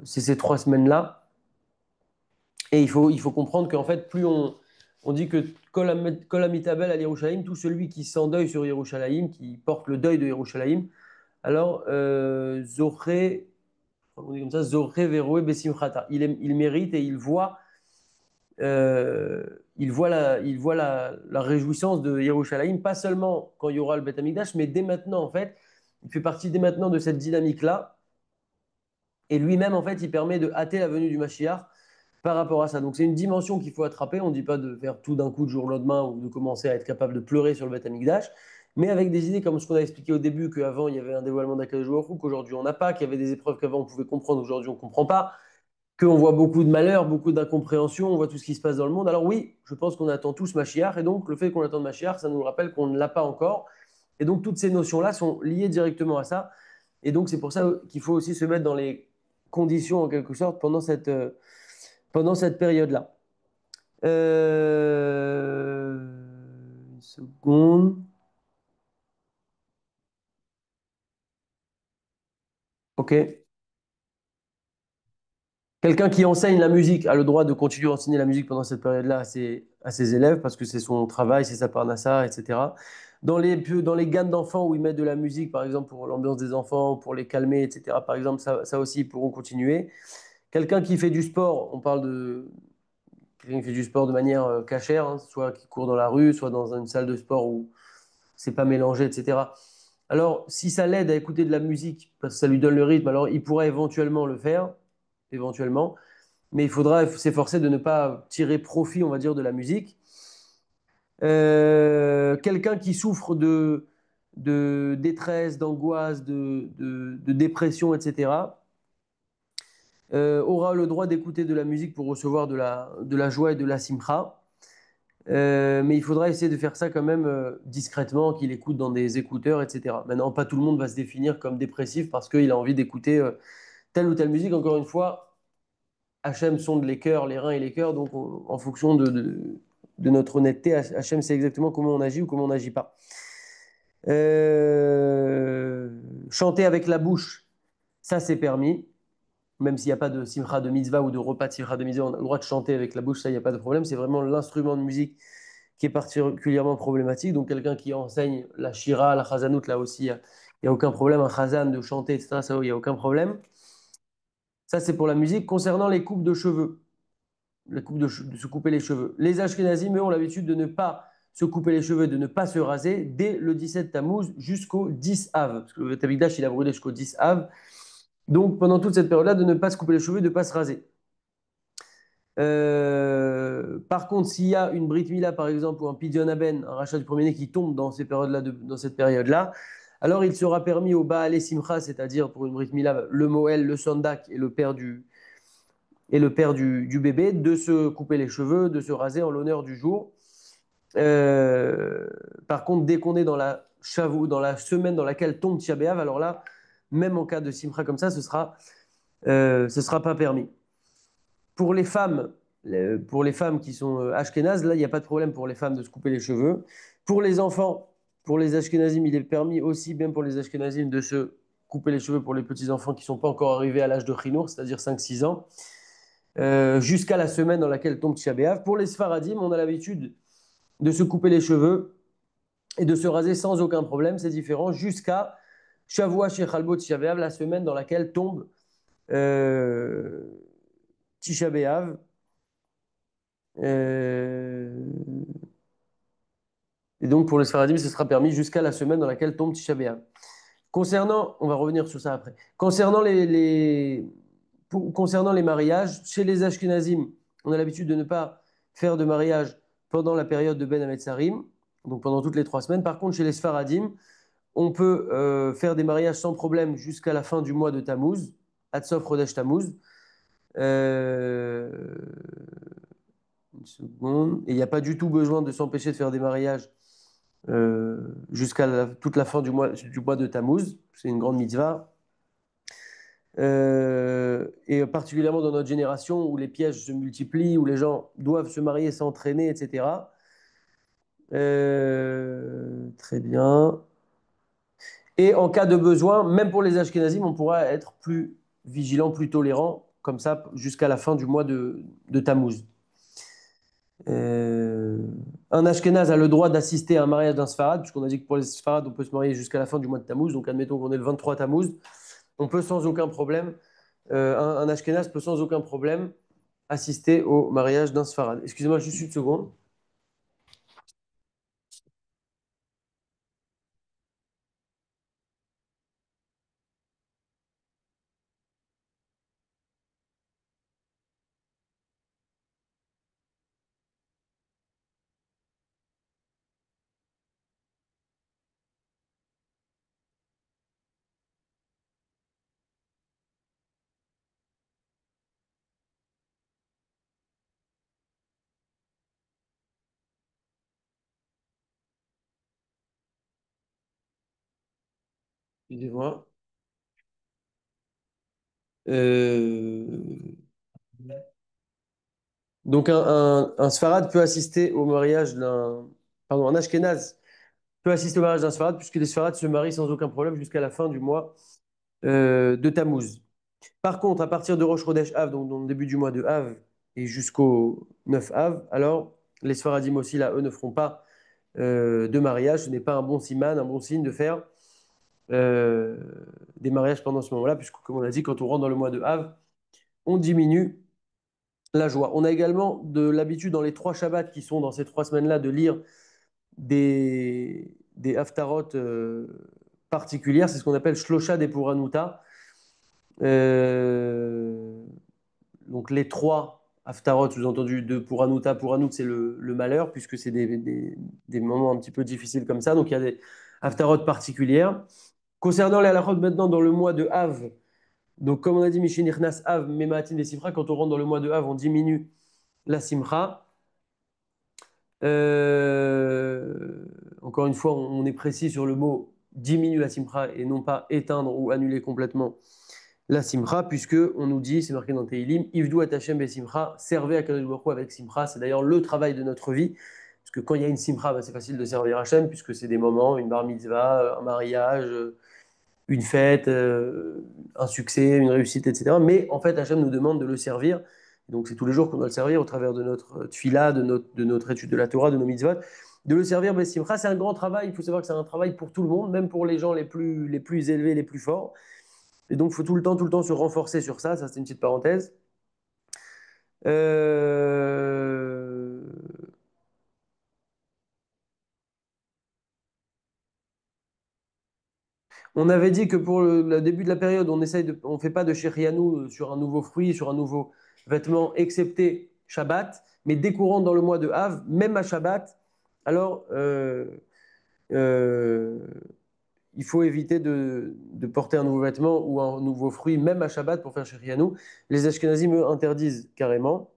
ces 3 semaines-là. Et il faut comprendre qu'en fait, on dit que Kol Amitabel à Yerushalayim, tout celui qui s'endeuille sur Yerushalayim, qui porte le deuil de Yerushalayim, alors Zoré, on dit comme ça, Zoré Veroé Besimchata. Il mérite et il voit la réjouissance de Yerushalayim, pas seulement quand il y aura le Beth Amikdash, mais dès maintenant, en fait. Il fait partie dès maintenant de cette dynamique-là. Et lui-même, en fait, il permet de hâter la venue du Mashiach par rapport à ça. Donc, c'est une dimension qu'il faut attraper. On ne dit pas de faire tout d'un coup du jour au lendemain ou de commencer à être capable de pleurer sur le Beth Amikdash, mais avec des idées comme ce qu'on a expliqué au début, qu'avant, il y avait un dévoilement d'Akadosh Baruch Hu, qu'aujourd'hui, on n'a pas, qu'il y avait des épreuves qu'avant, on pouvait comprendre, aujourd'hui, on ne comprend pas, qu'on voit beaucoup de malheurs, beaucoup d'incompréhension, on voit tout ce qui se passe dans le monde. Alors oui, je pense qu'on attend tous Mashiach, et donc le fait qu'on attende Mashiach, ça nous rappelle qu'on ne l'a pas encore. Et donc toutes ces notions-là sont liées directement à ça. Et donc c'est pour ça qu'il faut aussi se mettre dans les conditions, en quelque sorte, pendant cette période-là. Une seconde. OK. Quelqu'un qui enseigne la musique a le droit de continuer à enseigner la musique pendant cette période-là à ses élèves parce que c'est son travail, c'est sa parnassa, etc. Dans les GAN d'enfants où ils mettent de la musique, par exemple pour l'ambiance des enfants, pour les calmer, etc., par exemple, ça aussi, ils pourront continuer. Quelqu'un qui fait du sport, on parle de quelqu'un qui fait du sport de manière cachère, hein, soit qui court dans la rue, soit dans une salle de sport où c'est pas mélangé, etc. Alors, si ça l'aide à écouter de la musique, parce que ça lui donne le rythme, alors il pourra éventuellement le faire, éventuellement, mais il faudra s'efforcer de ne pas tirer profit, on va dire, de la musique. Quelqu'un qui souffre de détresse, d'angoisse, de dépression, etc., aura le droit d'écouter de la musique pour recevoir de la joie et de la simcha. Mais il faudra essayer de faire ça quand même discrètement, qu'il écoute dans des écouteurs, etc. Maintenant, pas tout le monde va se définir comme dépressif parce qu'il a envie d'écouter telle ou telle musique. Encore une fois, Hachem sonde les cœurs, les reins et les cœurs, donc en fonction de notre honnêteté, Hachem sait exactement comment on agit ou comment on n'agit pas. Chanter avec la bouche, ça c'est permis, même s'il n'y a pas de simcha de mitzvah ou de repas de simcha de mitzvah, on a le droit de chanter avec la bouche, ça il n'y a pas de problème, c'est vraiment l'instrument de musique qui est particulièrement problématique. Donc quelqu'un qui enseigne la shira, la chazanout, là aussi, il n'y a aucun problème, un chazan de chanter, etc., ça il n'y a aucun problème. Ça c'est pour la musique. Concernant les coupes de cheveux, de se couper les cheveux. Les Ashkénazim, eux, ont l'habitude de ne pas se couper les cheveux, de ne pas se raser dès le 17 Tammuz jusqu'au 10 Av. Parce que le Tabigdash, il a brûlé jusqu'au 10 Av. Donc, pendant toute cette période-là, de ne pas se couper les cheveux, de ne pas se raser. Par contre, s'il y a une Brit Mila, par exemple, ou un Pidyon Aben, un rachat du premier-né qui tombe dans ces périodes-là, dans cette période-là, alors il sera permis au Baal Simcha, c'est-à-dire pour une Brit Mila, le Moël, le Sondak et le père du bébé, de se couper les cheveux, de se raser en l'honneur du jour. Par contre, dès qu'on est dans la Shavuot, dans la semaine dans laquelle tombe Tisha B'Av, alors là, même en cas de simcha comme ça, ce sera pas permis. Pour les femmes, pour les femmes qui sont ashkénazes, là, il n'y a pas de problème pour les femmes de se couper les cheveux. Pour les enfants, pour les ashkénazim, il est permis aussi, bien pour les ashkénazim, de se couper les cheveux pour les petits-enfants qui ne sont pas encore arrivés à l'âge de chinour, c'est-à-dire 5-6 ans, jusqu'à la semaine dans laquelle tombe Tisha B'Av. Pour les sfaradim, on a l'habitude de se couper les cheveux et de se raser sans aucun problème, c'est différent, jusqu'à Shavua Shechalbo Tisha B'Av, la semaine dans laquelle tombe euh, Tisha B'Av. Et donc pour les Sfaradim, ce sera permis jusqu'à la semaine dans laquelle tombe Tisha B'Av. Concernant, on va revenir sur ça après. Concernant les mariages, chez les Ashkenazim, on a l'habitude de ne pas faire de mariage pendant la période de Ben Hametzarim, donc pendant toutes les 3 semaines. Par contre, chez les Sfaradim, on peut faire des mariages sans problème jusqu'à la fin du mois de Tammuz, Ad Sof Chodesh Tammuz. Euh, une seconde. Et il n'y a pas du tout besoin de s'empêcher de faire des mariages jusqu'à toute la fin du mois de Tammuz. C'est une grande mitzvah. Et particulièrement dans notre génération où les pièges se multiplient, où les gens doivent se marier, s'entraîner, etc. Très bien. Et en cas de besoin, même pour les Ashkénazim, on pourra être plus vigilant, plus tolérant, comme ça, jusqu'à la fin du mois de Tammuz. Euh, un Ashkénaz a le droit d'assister à un mariage d'un Sfarad, puisqu'on a dit que pour les Sfarad, on peut se marier jusqu'à la fin du mois de Tammuz. Donc, admettons qu'on est le 23 Tammuz, on peut sans aucun problème, un Ashkénaz peut sans aucun problème assister au mariage d'un Sfarad. Excusez-moi juste une seconde. Excusez-moi. Euh, Donc, un Sfarad peut assister au mariage d'un. Pardon, un Ashkénaz peut assister au mariage d'un Sfarad, puisque les Sfarades se marient sans aucun problème jusqu'à la fin du mois de Tammuz. Par contre, à partir de Rosh Chodesh Av, donc dans le début du mois de Av et jusqu'au 9 Av, alors les Sfaradim aussi, là, eux, ne feront pas de mariage. Ce n'est pas un bon siman, un bon signe de faire euh, des mariages pendant ce moment-là, puisque, comme on a dit, quand on rentre dans le mois de Av, on diminue la joie. On a également de l'habitude dans les 3 Shabbats qui sont dans ces 3 semaines-là de lire des haftarot particulières. C'est ce qu'on appelle Shlosha des Puranuta. Euh, donc les 3 haftarot, sous-entendu de Puranuta. Puranut, c'est le malheur, puisque c'est des moments un petit peu difficiles comme ça. Donc il y a des haftarot particulières. Concernant les halachot maintenant dans le mois de Av, donc comme on a dit, Mishinichnas Av, Mematin et Simcha, quand on rentre dans le mois de Av, on diminue la Simcha. Euh, Encore une fois, on est précis sur le mot diminuer la simcha et non pas éteindre ou annuler complètement la simcha, puisque on nous dit, c'est marqué dans Teilim, Ivdu et Hashem be simcha, servez à Kadosh Baruch Hu avec simcha. C'est d'ailleurs le travail de notre vie, parce que quand il y a une simcha, bah, c'est facile de servir Hashem, puisque c'est des moments, une bar mitzvah, un mariage, une fête, un succès, une réussite, etc. Mais en fait, Hachem nous demande de le servir. Donc c'est tous les jours qu'on doit le servir au travers de notre tfila, de notre étude de la Torah, de nos mitzvot. De le servir, Bessimcha, c'est un grand travail. Il faut savoir que c'est un travail pour tout le monde, même pour les gens les plus élevés, les plus forts. Et donc il faut tout le temps se renforcer sur ça. Ça, c'est une petite parenthèse. Euh, On avait dit que pour le début de la période, on fait pas de shérianou sur un nouveau fruit, sur un nouveau vêtement, excepté Shabbat. Mais dès qu'on rentre dans le mois de Av, même à Shabbat, alors euh, il faut éviter de porter un nouveau vêtement ou un nouveau fruit, même à Shabbat, pour faire shérianou. Les Ashkenazim, eux, interdisent carrément.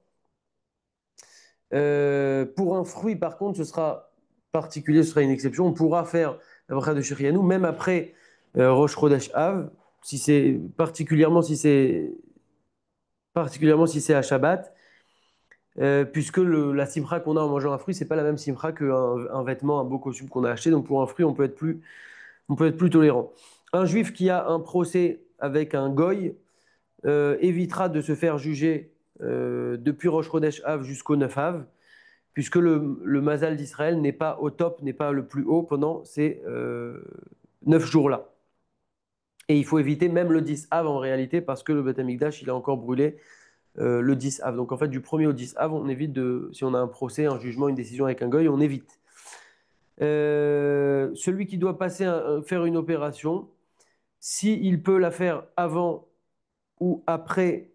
Pour un fruit, par contre, ce sera particulier, ce sera une exception. On pourra faire la bracha de Shirianou, même après Rosh Chodesh Av, particulièrement si c'est à Shabbat, puisque la simcha qu'on a en mangeant un fruit, c'est pas la même simcha qu'un vêtement, un beau costume qu'on a acheté. Donc pour un fruit, on peut être plus tolérant. Un juif qui a un procès avec un goy évitera de se faire juger depuis Rosh Chodesh Av jusqu'au 9 Av, puisque le Mazal d'Israël n'est pas au top, n'est pas le plus haut pendant ces 9 jours-là. Et il faut éviter même le 10 Av en réalité, parce que le Beth Amikdash, il a encore brûlé le 10 Av. Donc en fait, du 1er au 10 Av, on évite si on a un procès, un jugement, une décision avec un goy, on évite. Celui qui doit faire une opération, s'il peut la faire avant ou après,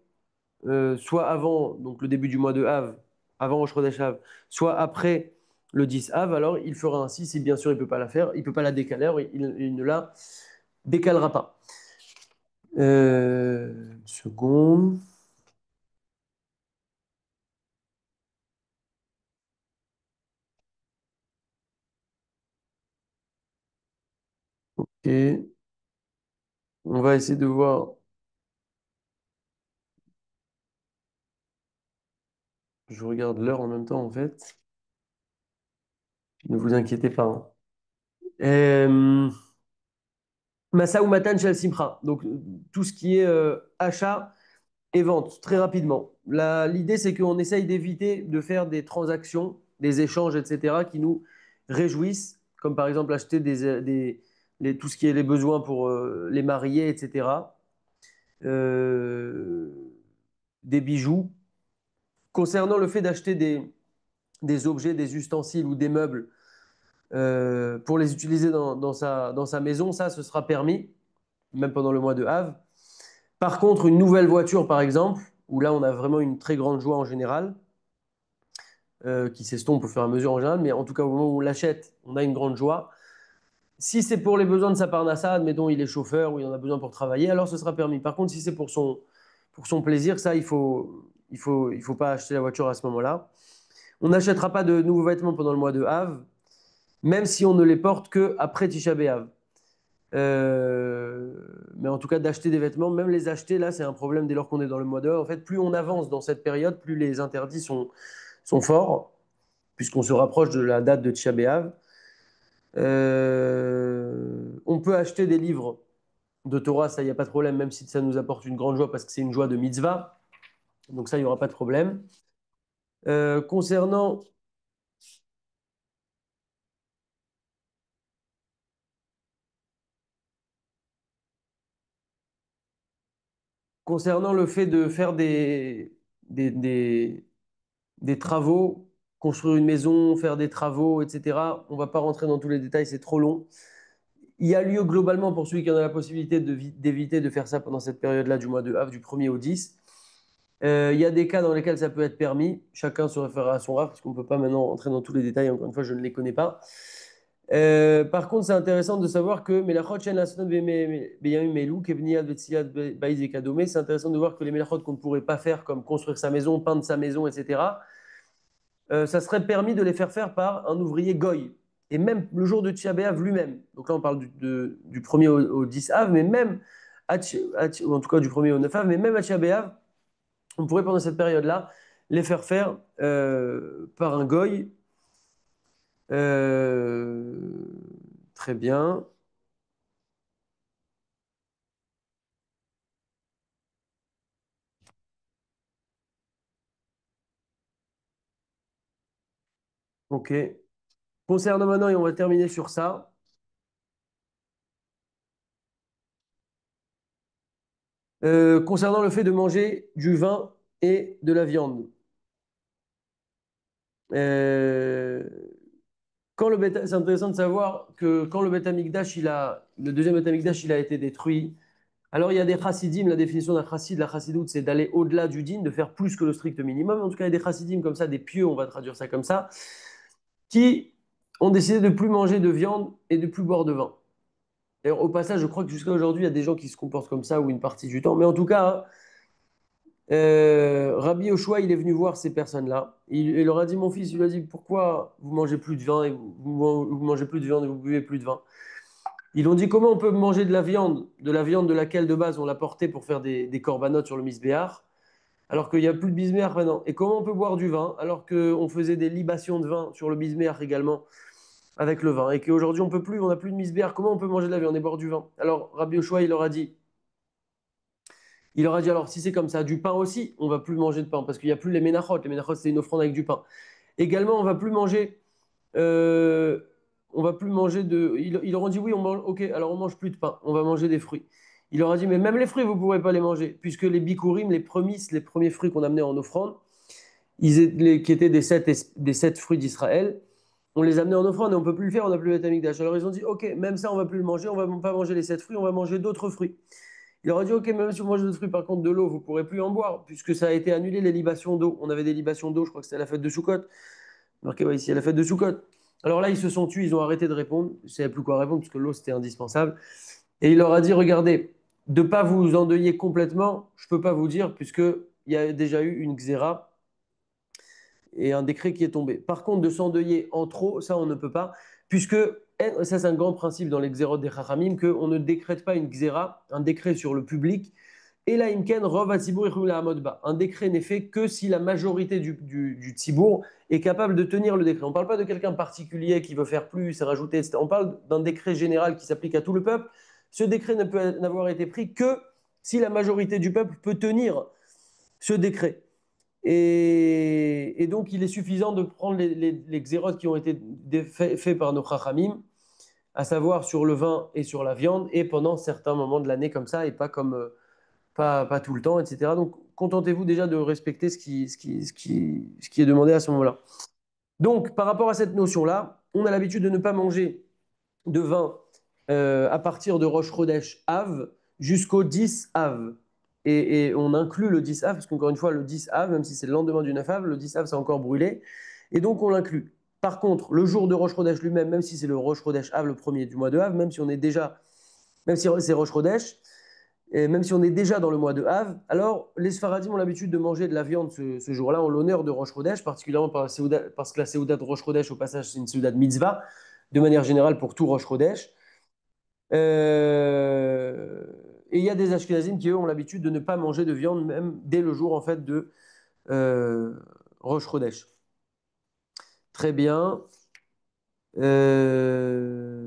soit avant donc le début du mois de Av, avant Rosh Chodesh Av, soit après le 10 Av, alors il fera ainsi, si bien sûr il ne peut pas la faire, il ne peut pas la décaler, alors il ne la décalera pas. Une seconde. Et on va essayer de voir. Je regarde l'heure en même temps, en fait. Ne vous inquiétez pas, hein. Euh, Massa ou Matan Shel Simcha. Donc, tout ce qui est achat et vente, très rapidement. L'idée, c'est qu'on essaye d'éviter de faire des transactions, des échanges, etc., qui nous réjouissent, comme par exemple acheter tout ce qui est les besoins pour les mariés, etc., Euh, des bijoux. Concernant le fait d'acheter des objets, des ustensiles ou des meubles pour les utiliser dans sa maison, ça, ce sera permis, même pendant le mois de Av. Par contre, une nouvelle voiture, par exemple, où là, on a vraiment une très grande joie en général, qui s'estompe au fur et à mesure en général, mais en tout cas, au moment où on l'achète, on a une grande joie. Si c'est pour les besoins de sa parnassa, admettons, il est chauffeur ou il en a besoin pour travailler, alors ce sera permis. Par contre, si c'est pour son plaisir, ça, il faut pas acheter la voiture à ce moment-là. On n'achètera pas de nouveaux vêtements pendant le mois de Av, même si on ne les porte que après Tisha B'Av. Euh, mais en tout cas, d'acheter des vêtements, même les acheter, là, c'est un problème dès lors qu'on est dans le mois de Av. En fait, plus on avance dans cette période, plus les interdits sont forts, puisqu'on se rapproche de la date de Tisha B'Av. On peut acheter des livres de Torah, ça, il n'y a pas de problème, même si ça nous apporte une grande joie, parce que c'est une joie de mitzvah. Donc ça, il n'y aura pas de problème. Euh, concernant, concernant le fait de faire des, des, des travaux, construire une maison, faire des travaux, etc., on ne va pas rentrer dans tous les détails, c'est trop long. Il y a lieu globalement pour celui qui en a la possibilité d'éviter de faire ça pendant cette période-là du mois de Av, du 1er au 10. Il y a des cas dans lesquels ça peut être permis. Chacun se référera à son Rav, parce qu'on ne peut pas maintenant entrer dans tous les détails. Encore une fois, je ne les connais pas. Par contre, c'est intéressant de savoir que Melachot Shen Lasonot Beyamim Melou, Kebniad Betsiad Baïz et Kadomé, c'est intéressant de voir que les Melachot qu'on ne pourrait pas faire, comme construire sa maison, peindre sa maison, etc., ça serait permis de les faire faire par un ouvrier goy. Et même le jour de Tisha B'Av lui-même. Donc là, on parle du 1er au 10 Av, mais même, ou en tout cas du 1er au 9 Av, mais même à Tisha B'Av, on pourrait pendant cette période-là les faire faire par un goy. Euh, Très bien. Ok. Concernant maintenant, et on va terminer sur ça, concernant le fait de manger du vin et de la viande. Euh, c'est intéressant de savoir que quand le deuxième Beth Amikdash, il a été détruit, alors il y a des chassidim, la définition d'un chassid, la chassidoute, c'est d'aller au-delà du din, de faire plus que le strict minimum. En tout cas, il y a des chassidim comme ça, des pieux, on va traduire ça comme ça, qui ont décidé de plus manger de viande et de plus boire de vin. D'ailleurs, au passage, je crois que jusqu'à aujourd'hui, il y a des gens qui se comportent comme ça ou une partie du temps. Mais en tout cas, Rabbi Yoshua, il est venu voir ces personnes-là. Il leur a dit, mon fils, il lui a dit, pourquoi vous mangez plus de vin et vous mangez plus de viande et vous buvez plus de vin? Ils ont dit, comment on peut manger de la viande de laquelle de base on l'a portée pour faire des corbanotes sur le misbéar, alors qu'il n'y a plus de bisméar maintenant. Et comment on peut boire du vin alors qu'on faisait des libations de vin sur le bisméar également avec le vin et qu'aujourd'hui on peut plus, on n'a plus de misbéar, comment on peut manger de la viande et boire du vin? Alors Rabbi Yoshua, il leur a dit alors si c'est comme ça, du pain aussi, on va plus manger de pain parce qu'il n'y a plus les ménachot. Les ménachot, c'est une offrande avec du pain. Également, euh, on va plus manger de. Ils leur ont dit oui, on mange. Ok, alors on mange plus de pain, on va manger des fruits. Il leur a dit mais même les fruits vous ne pourrez pas les manger puisque les bikurim, les prémices, les premiers fruits qu'on amenait en offrande, qui étaient des sept fruits d'Israël, on les amenait en offrande et on ne peut plus le faire, on n'a plus le Betamikdash. Alors ils ont dit ok, même ça on va plus le manger, on va pas manger les 7 fruits, on va manger d'autres fruits. Il leur a dit, OK, même si vous mangez d'autres fruits, par contre, de l'eau, vous ne pourrez plus en boire, puisque ça a été annulé, les libations d'eau. On avait des libations d'eau, je crois que c'était à la fête de Sukkot. Marqué ouais, ici, à la fête de Sukkot. Alors là, ils se sont tués, ils ont arrêté de répondre. Je ne savais plus quoi répondre parce que l'eau, c'était indispensable. Et il leur a dit, regardez, de ne pas vous endeuiller complètement, je ne peux pas vous dire, puisqu'il y a déjà eu une xéra et un décret qui est tombé. Par contre, de s'endeuiller en trop, ça, on ne peut pas, puisque, ça, c'est un grand principe dans les xérotes des Chachamim, qu'on ne décrète pas une xéra, un décret sur le public. Et là, imken, rov hatzibur yichulu la'amod ba. Un décret n'est fait que si la majorité du tzibour est capable de tenir le décret. On ne parle pas de quelqu'un particulier qui veut faire plus et rajouter, etc. On parle d'un décret général qui s'applique à tout le peuple. Ce décret ne peut n'avoir été pris que si la majorité du peuple peut tenir ce décret. Et donc, il est suffisant de prendre les xérotes qui ont été faits par nos chachamim, à savoir sur le vin et sur la viande, et pendant certains moments de l'année comme ça, et pas comme pas tout le temps, etc. Donc, contentez-vous déjà de respecter ce qui est demandé à ce moment-là. Donc, par rapport à cette notion-là, on a l'habitude de ne pas manger de vin à partir de Rosh Chodesh Av jusqu'au 10 Av. Et on inclut le 10 Av, parce qu'encore une fois, le 10 Av, même si c'est le lendemain du 9 Av, le 10 Av, c'est encore brûlé. Et donc, on l'inclut. Par contre, le jour de Rosh Chodesh lui-même, même si c'est le Rosh Chodesh Av, le premier du mois de Av, même si on est déjà, même si c'est Rosh Chodesh, et même si on est déjà dans le mois de Av, alors les Sfaradim ont l'habitude de manger de la viande ce jour-là en l'honneur de Rosh Chodesh, particulièrement parce que la Séouda de Rosh Chodesh, au passage, c'est une Séouda de mitzvah, de manière générale pour tout Rosh Chodesh. Et il y a des Ashkenazim qui, eux, ont l'habitude de ne pas manger de viande même dès le jour en fait de euh, Rosh Chodesh. Très bien. Euh,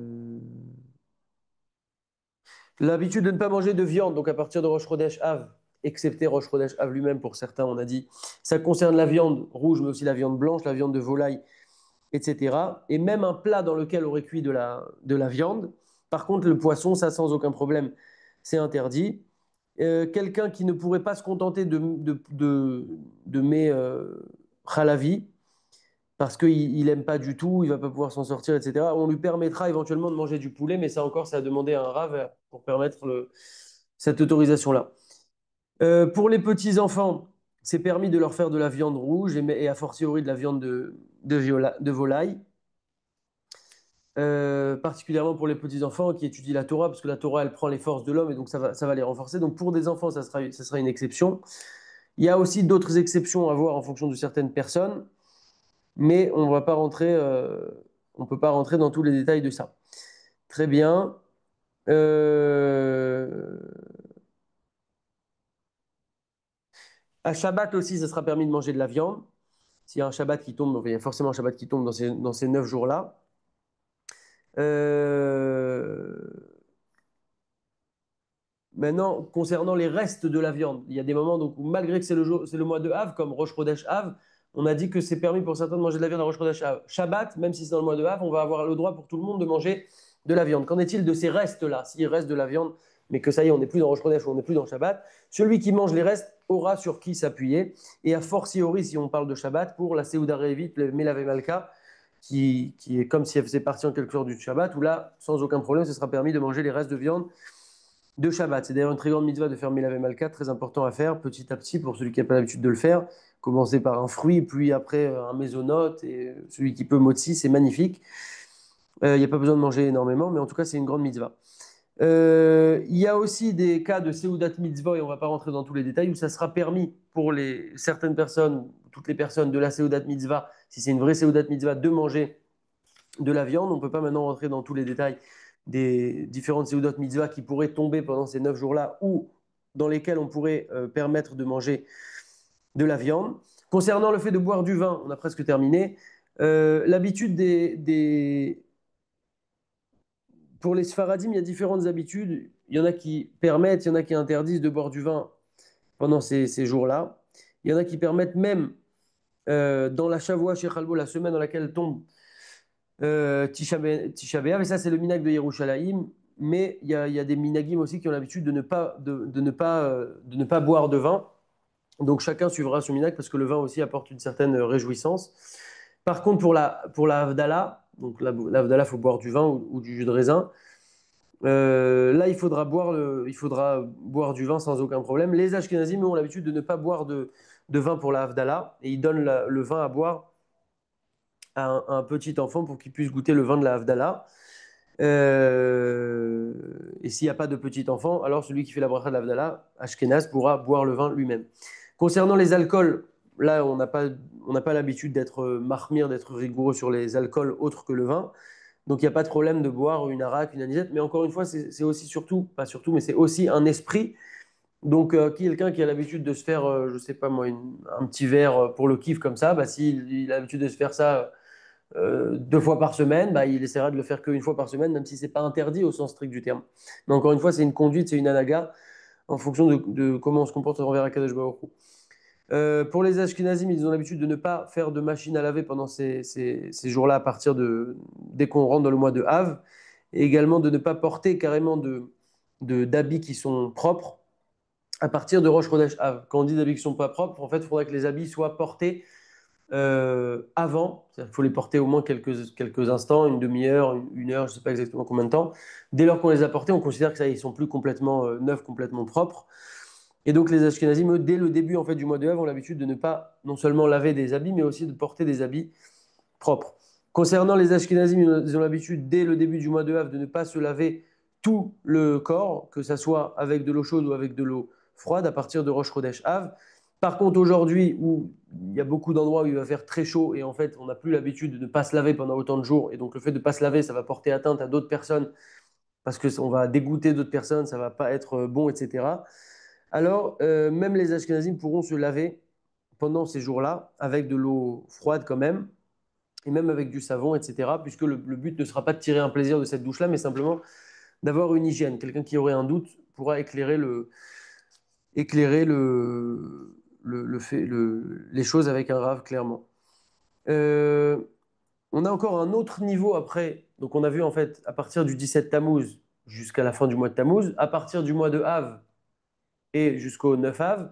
L'habitude de ne pas manger de viande, donc à partir de Rosh Chodesh Av, excepté Rosh Chodesh Av lui-même pour certains, on a dit, ça concerne la viande rouge, mais aussi la viande blanche, la viande de volaille, etc. Et même un plat dans lequel aurait cuit de la viande. Par contre, le poisson, ça sans aucun problème, c'est interdit. Quelqu'un qui ne pourrait pas se contenter de mes halavi, parce qu'il n'aime pas du tout, il va pas pouvoir s'en sortir, etc. On lui permettra éventuellement de manger du poulet, mais ça encore, c'est à demander à un rave pour permettre cette autorisation-là. Pour les petits-enfants, c'est permis de leur faire de la viande rouge et a fortiori de la viande de volaille. Particulièrement pour les petits-enfants qui étudient la Torah, parce que la Torah, elle prend les forces de l'homme et donc ça va les renforcer. Donc pour des enfants, ça sera une exception. Il y a aussi d'autres exceptions à voir en fonction de certaines personnes, mais on peut pas rentrer dans tous les détails de ça. Très bien. Euh, à Shabbat aussi, ça sera permis de manger de la viande. S'il y a un Shabbat qui tombe, il y a forcément un Shabbat qui tombe dans ces 9 jours-là. Euh, Maintenant, concernant les restes de la viande, il y a des moments donc, où, malgré que c'est le mois de Av, comme Rosh Chodesh Av, on a dit que c'est permis pour certains de manger de la viande à Rosh Chodesh Av. Shabbat, même si c'est dans le mois de Av, on va avoir le droit pour tout le monde de manger de la viande. Qu'en est-il de ces restes-là? S'il reste de la viande, mais que ça y est, on n'est plus dans Rosh Chodesh ou on n'est plus dans Shabbat, celui qui mange les restes aura sur qui s'appuyer. Et a fortiori, si on parle de Shabbat, pour la Seuda Revit, le Melave Malka, qui est comme si elle faisait partie en quelque sorte du Shabbat, où là, sans aucun problème, ce sera permis de manger les restes de viande de Shabbat. C'est d'ailleurs une très grande mitzvah de faire Melavé Malka, très important à faire petit à petit pour celui qui n'a pas l'habitude de le faire. Commencer par un fruit, puis après un mésonote, et celui qui peut motzi, c'est magnifique. Il n'y a pas besoin de manger énormément, mais en tout cas, c'est une grande mitzvah. Il y a aussi des cas de Seudat Mitzvah, et on ne va pas rentrer dans tous les détails, où ça sera permis pour certaines personnes, toutes les personnes de la Seudat Mitzvah, si c'est une vraie Seudat Mitzvah, de manger de la viande. On ne peut pas maintenant rentrer dans tous les détails des différentes Seudot Mitzvah qui pourraient tomber pendant ces 9 jours-là ou dans lesquels on pourrait permettre de manger de la viande. Concernant le fait de boire du vin, on a presque terminé. L'habitude pour les Sfaradim, il y a différentes habitudes. Il y en a qui permettent, il y en a qui interdisent de boire du vin pendant ces jours-là. Il y en a qui permettent même dans la Shavua chez Khalbo, la semaine dans laquelle tombe Tisha B'Av, et ça c'est le minag de Yerushalayim, mais il y a des minagim aussi qui ont l'habitude de ne pas boire de vin, donc chacun suivra son minag parce que le vin aussi apporte une certaine réjouissance. Par contre pour la Havdalah, donc la Havdalah, il faut boire du vin ou du jus de raisin. Là il faudra boire du vin sans aucun problème. Les Ashkenazim ont l'habitude de ne pas boire de vin pour la Havdalah, et ils donnent le vin à boire à un petit enfant pour qu'il puisse goûter le vin de la Havdalah. Et s'il n'y a pas de petit enfant, alors celui qui fait la bracha de l'Havdalah, Ashkenaz, pourra boire le vin lui-même. Concernant les alcools, là, on n'a pas l'habitude d'être mahmir, d'être rigoureux sur les alcools autres que le vin. Donc, il n'y a pas de problème de boire une arak, une anisette. Mais encore une fois, c'est aussi surtout, pas surtout, mais c'est aussi un esprit. Donc, quelqu'un qui a l'habitude de se faire, je sais pas moi, un petit verre pour le kiff comme ça, bah, s'il il a l'habitude de se faire ça 2 fois par semaine, bah, il essaiera de le faire qu'une fois par semaine, même si c'est pas interdit au sens strict du terme. Mais encore une fois, c'est une conduite, c'est une anaga en fonction de comment on se comporte envers Akadosh Baruch Hu. Pour les Ashkenazim, ils ont l'habitude de ne pas faire de machine à laver pendant ces jours-là à partir dès qu'on rentre dans le mois de Av, et également de ne pas porter carrément d'habits qui sont propres à partir de Rosh Chodesh Av. Quand on dit d'habits qui ne sont pas propres, en fait, il faudrait que les habits soient portés avant. Il faut les porter au moins quelques instants, une demi-heure, une heure, je ne sais pas exactement combien de temps. Dès lors qu'on les a portés, on considère que ça, ils sont plus complètement neufs, complètement propres. Et donc les Ashkenazim, eux, dès le début en fait, du mois de Av, ont l'habitude de ne pas non seulement laver des habits, mais aussi de porter des habits propres. Concernant les Ashkenazim, ils ont l'habitude dès le début du mois de Av de ne pas se laver tout le corps, que ce soit avec de l'eau chaude ou avec de l'eau froide, à partir de Rosh Chodesh Av. Par contre, aujourd'hui, où il y a beaucoup d'endroits où il va faire très chaud et en fait, on n'a plus l'habitude de ne pas se laver pendant autant de jours, et donc le fait de ne pas se laver, ça va porter atteinte à d'autres personnes parce qu'on va dégoûter d'autres personnes, ça ne va pas être bon, etc. Alors, même les Ashkenazim pourront se laver pendant ces jours-là avec de l'eau froide quand même, et même avec du savon, etc. Puisque le but ne sera pas de tirer un plaisir de cette douche-là, mais simplement d'avoir une hygiène. Quelqu'un qui aurait un doute pourra éclairer les choses avec un rave, clairement. Euh, on a encore un autre niveau après. Donc, on a vu en fait à partir du 17 Tammuz jusqu'à la fin du mois de Tammuz, à partir du mois de Av et jusqu'au 9 Av.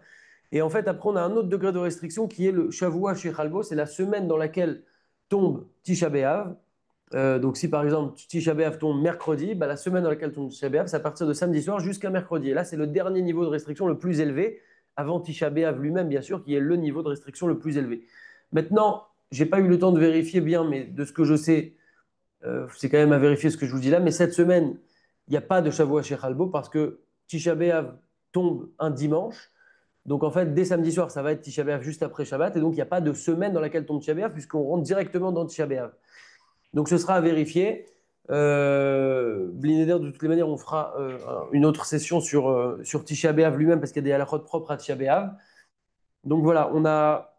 Et en fait, après, on a un autre degré de restriction qui est le Shavua chez Khalbo. C'est la semaine dans laquelle tombe Tisha B'Av. Donc, si par exemple Tisha B'Av tombe mercredi, bah, la semaine dans laquelle tombe Tisha B'Av, c'est à partir de samedi soir jusqu'à mercredi. Et là, c'est le dernier niveau de restriction le plus élevé, avant Tisha B'Av lui-même, bien sûr, qui est le niveau de restriction le plus élevé. Maintenant, j'ai pas eu le temps de vérifier bien, mais de ce que je sais, c'est quand même à vérifier ce que je vous dis là. Mais cette semaine, il n'y a pas de Shavua chez Khalbo parce que Tisha B'Av tombe un dimanche. Donc en fait, dès samedi soir, ça va être Tisha B'Av juste après Shabbat. Et donc, il n'y a pas de semaine dans laquelle tombe Tisha B'Av puisqu'on rentre directement dans Tisha B'Av. Donc ce sera à vérifier. Blinéder, de toutes les manières, on fera une autre session sur Tisha B'Av lui-même parce qu'il y a des halakhot propres à Tisha B'Av. Donc voilà, on a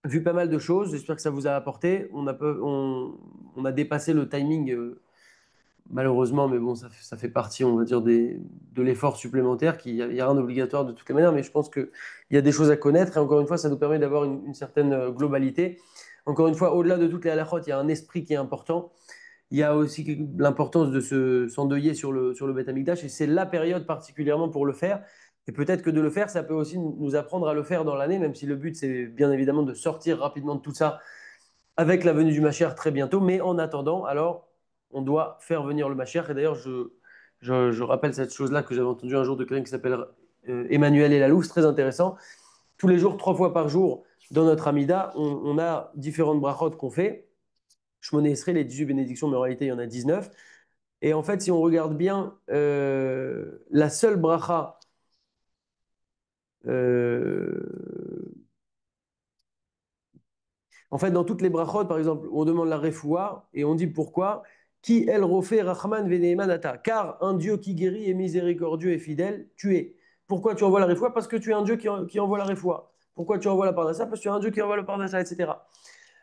vu pas mal de choses. J'espère que ça vous a apporté. On a dépassé le timing malheureusement, mais bon, ça fait partie, on va dire, de l'effort supplémentaire. Il n'y a rien d'obligatoire de toutes les manières, mais je pense qu'il y a des choses à connaître. Et encore une fois, ça nous permet d'avoir une certaine globalité. Encore une fois, au-delà de toutes les halakhot, il y a un esprit qui est important. Il y a aussi l'importance de s'endeuiller sur le Beth Amikdash. Et c'est la période particulièrement pour le faire. Et peut-être que de le faire, ça peut aussi nous apprendre à le faire dans l'année, même si le but, c'est bien évidemment de sortir rapidement de tout ça avec la venue du Mashiach très bientôt. Mais en attendant, alors, on doit faire venir le Mashiach. Et d'ailleurs, je rappelle cette chose-là que j'avais entendue un jour de quelqu'un qui s'appelle Emmanuel Elalou. C'est très intéressant. Tous les jours, 3 fois par jour, dans notre Amida, on a différentes brachot qu'on fait. Shmoné Esrei, les 18 bénédictions, mais en réalité, il y en a 19. Et en fait, si on regarde bien, la seule bracha euh, en fait, dans toutes les brachot, par exemple, on demande la refoua et on dit pourquoi. Qui el rofé rachman veneemanata. Car un Dieu qui guérit est miséricordieux et fidèle, tu es. Pourquoi tu envoies la refoua? Parce que tu es un Dieu qui envoie la refoua. Pourquoi tu envoies la parnassa? Parce que tu es un Dieu qui envoie le parnassa, etc.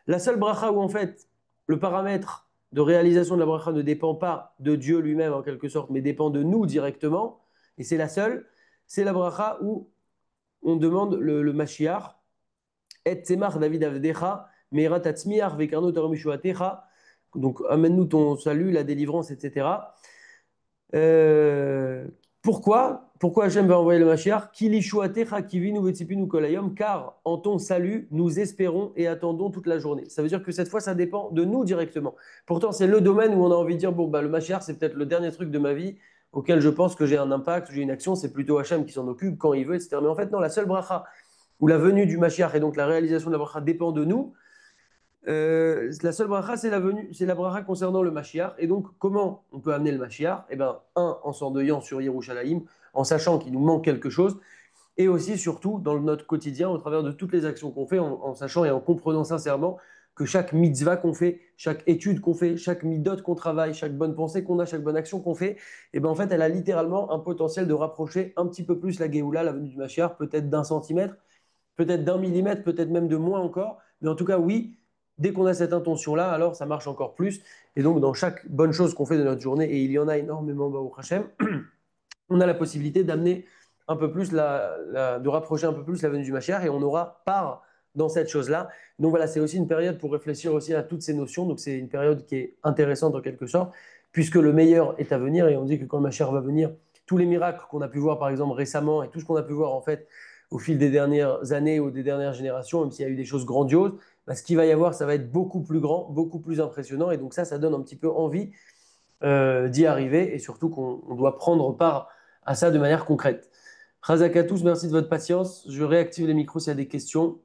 La seule bracha où en fait le paramètre de réalisation de la bracha ne dépend pas de Dieu lui-même en quelque sorte, mais dépend de nous directement, et c'est la seule, c'est la bracha où on demande le Mashiach, et tzemach David avdecha, meira tatzmiach vekarno taromishuatecha, donc amène-nous ton salut, la délivrance, etc. Euh, pourquoi Hachem va envoyer le Mashiach? Kilishuatecha kivinu vetsipinu kolayom, car en ton salut, nous espérons et attendons toute la journée. Ça veut dire que cette fois, ça dépend de nous directement. Pourtant, c'est le domaine où on a envie de dire, bon, bah, le Mashiach, c'est peut-être le dernier truc de ma vie auquel je pense que j'ai un impact, j'ai une action, c'est plutôt Hachem qui s'en occupe quand il veut, etc. Mais en fait, non, la seule bracha où la venue du Mashiach et donc la réalisation de la bracha dépend de nous, La seule bracha, c'est la venue, c'est la bracha concernant le Mashiach. Et donc, comment on peut amener le Mashiach? Eh bien, en s'endeuillant sur Yerushalayim, en sachant qu'il nous manque quelque chose, et aussi, surtout, dans notre quotidien, au travers de toutes les actions qu'on fait, en sachant et en comprenant sincèrement que chaque mitzvah qu'on fait, chaque étude qu'on fait, chaque midot qu'on travaille, chaque bonne pensée qu'on a, chaque bonne action qu'on fait, et ben en fait, elle a littéralement un potentiel de rapprocher un petit peu plus la Géoula, la venue du Mashiach, peut-être d'1 centimètre, peut-être d'1 millimètre, peut-être même de moins encore. Mais en tout cas, oui, dès qu'on a cette intention-là, alors ça marche encore plus. Et donc, dans chaque bonne chose qu'on fait de notre journée, et il y en a énormément, Baruch Hashem, on a la possibilité d'amener un peu plus, de rapprocher un peu plus la venue du Mashiach et on aura part dans cette chose-là. Donc voilà, c'est aussi une période pour réfléchir aussi à toutes ces notions. Donc c'est une période qui est intéressante en quelque sorte, puisque le meilleur est à venir et on dit que quand le Mashiach va venir, tous les miracles qu'on a pu voir par exemple récemment et tout ce qu'on a pu voir en fait au fil des dernières années ou des dernières générations, même s'il y a eu des choses grandioses, bah, ce qu'il va y avoir, ça va être beaucoup plus grand, beaucoup plus impressionnant et donc ça donne un petit peu envie d'y arriver et surtout qu'on doit prendre part à ça de manière concrète. Razak à tous, merci de votre patience. Je réactive les micros s'il y a des questions.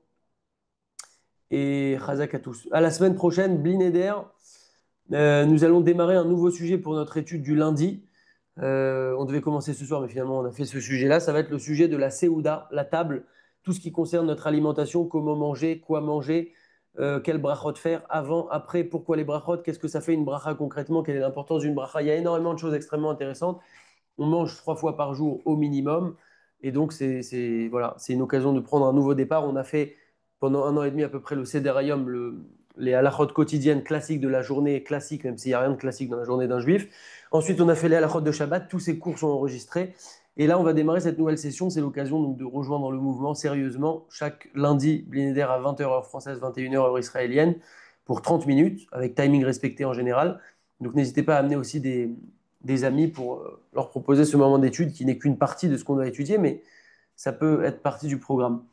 Et Razak à tous. À la semaine prochaine, Blin Eder. Nous allons démarrer un nouveau sujet pour notre étude du lundi. On devait commencer ce soir, mais finalement, on a fait ce sujet-là. Ça va être le sujet de la Seouda, la table, tout ce qui concerne notre alimentation, comment manger, quoi manger, quel brachot faire, avant, après, pourquoi les brachot, qu'est-ce que ça fait une bracha concrètement, quelle est l'importance d'une bracha. Il y a énormément de choses extrêmement intéressantes. On mange 3 fois par jour au minimum. Et donc, voilà, c'est une occasion de prendre un nouveau départ. On a fait pendant 1 an et demi à peu près le Seder Hayom, les halachot quotidiennes classiques de la journée classique, même s'il n'y a rien de classique dans la journée d'un juif. Ensuite, on a fait les halachot de Shabbat. Tous ces cours sont enregistrés. Et là, on va démarrer cette nouvelle session. C'est l'occasion donc de rejoindre le mouvement sérieusement chaque lundi, Blinéder à 20h heure française, 21h heure israélienne, pour 30 minutes, avec timing respecté en général. Donc, n'hésitez pas à amener aussi des amis pour leur proposer ce moment d'étude qui n'est qu'une partie de ce qu'on doit étudier, mais ça peut être partie du programme.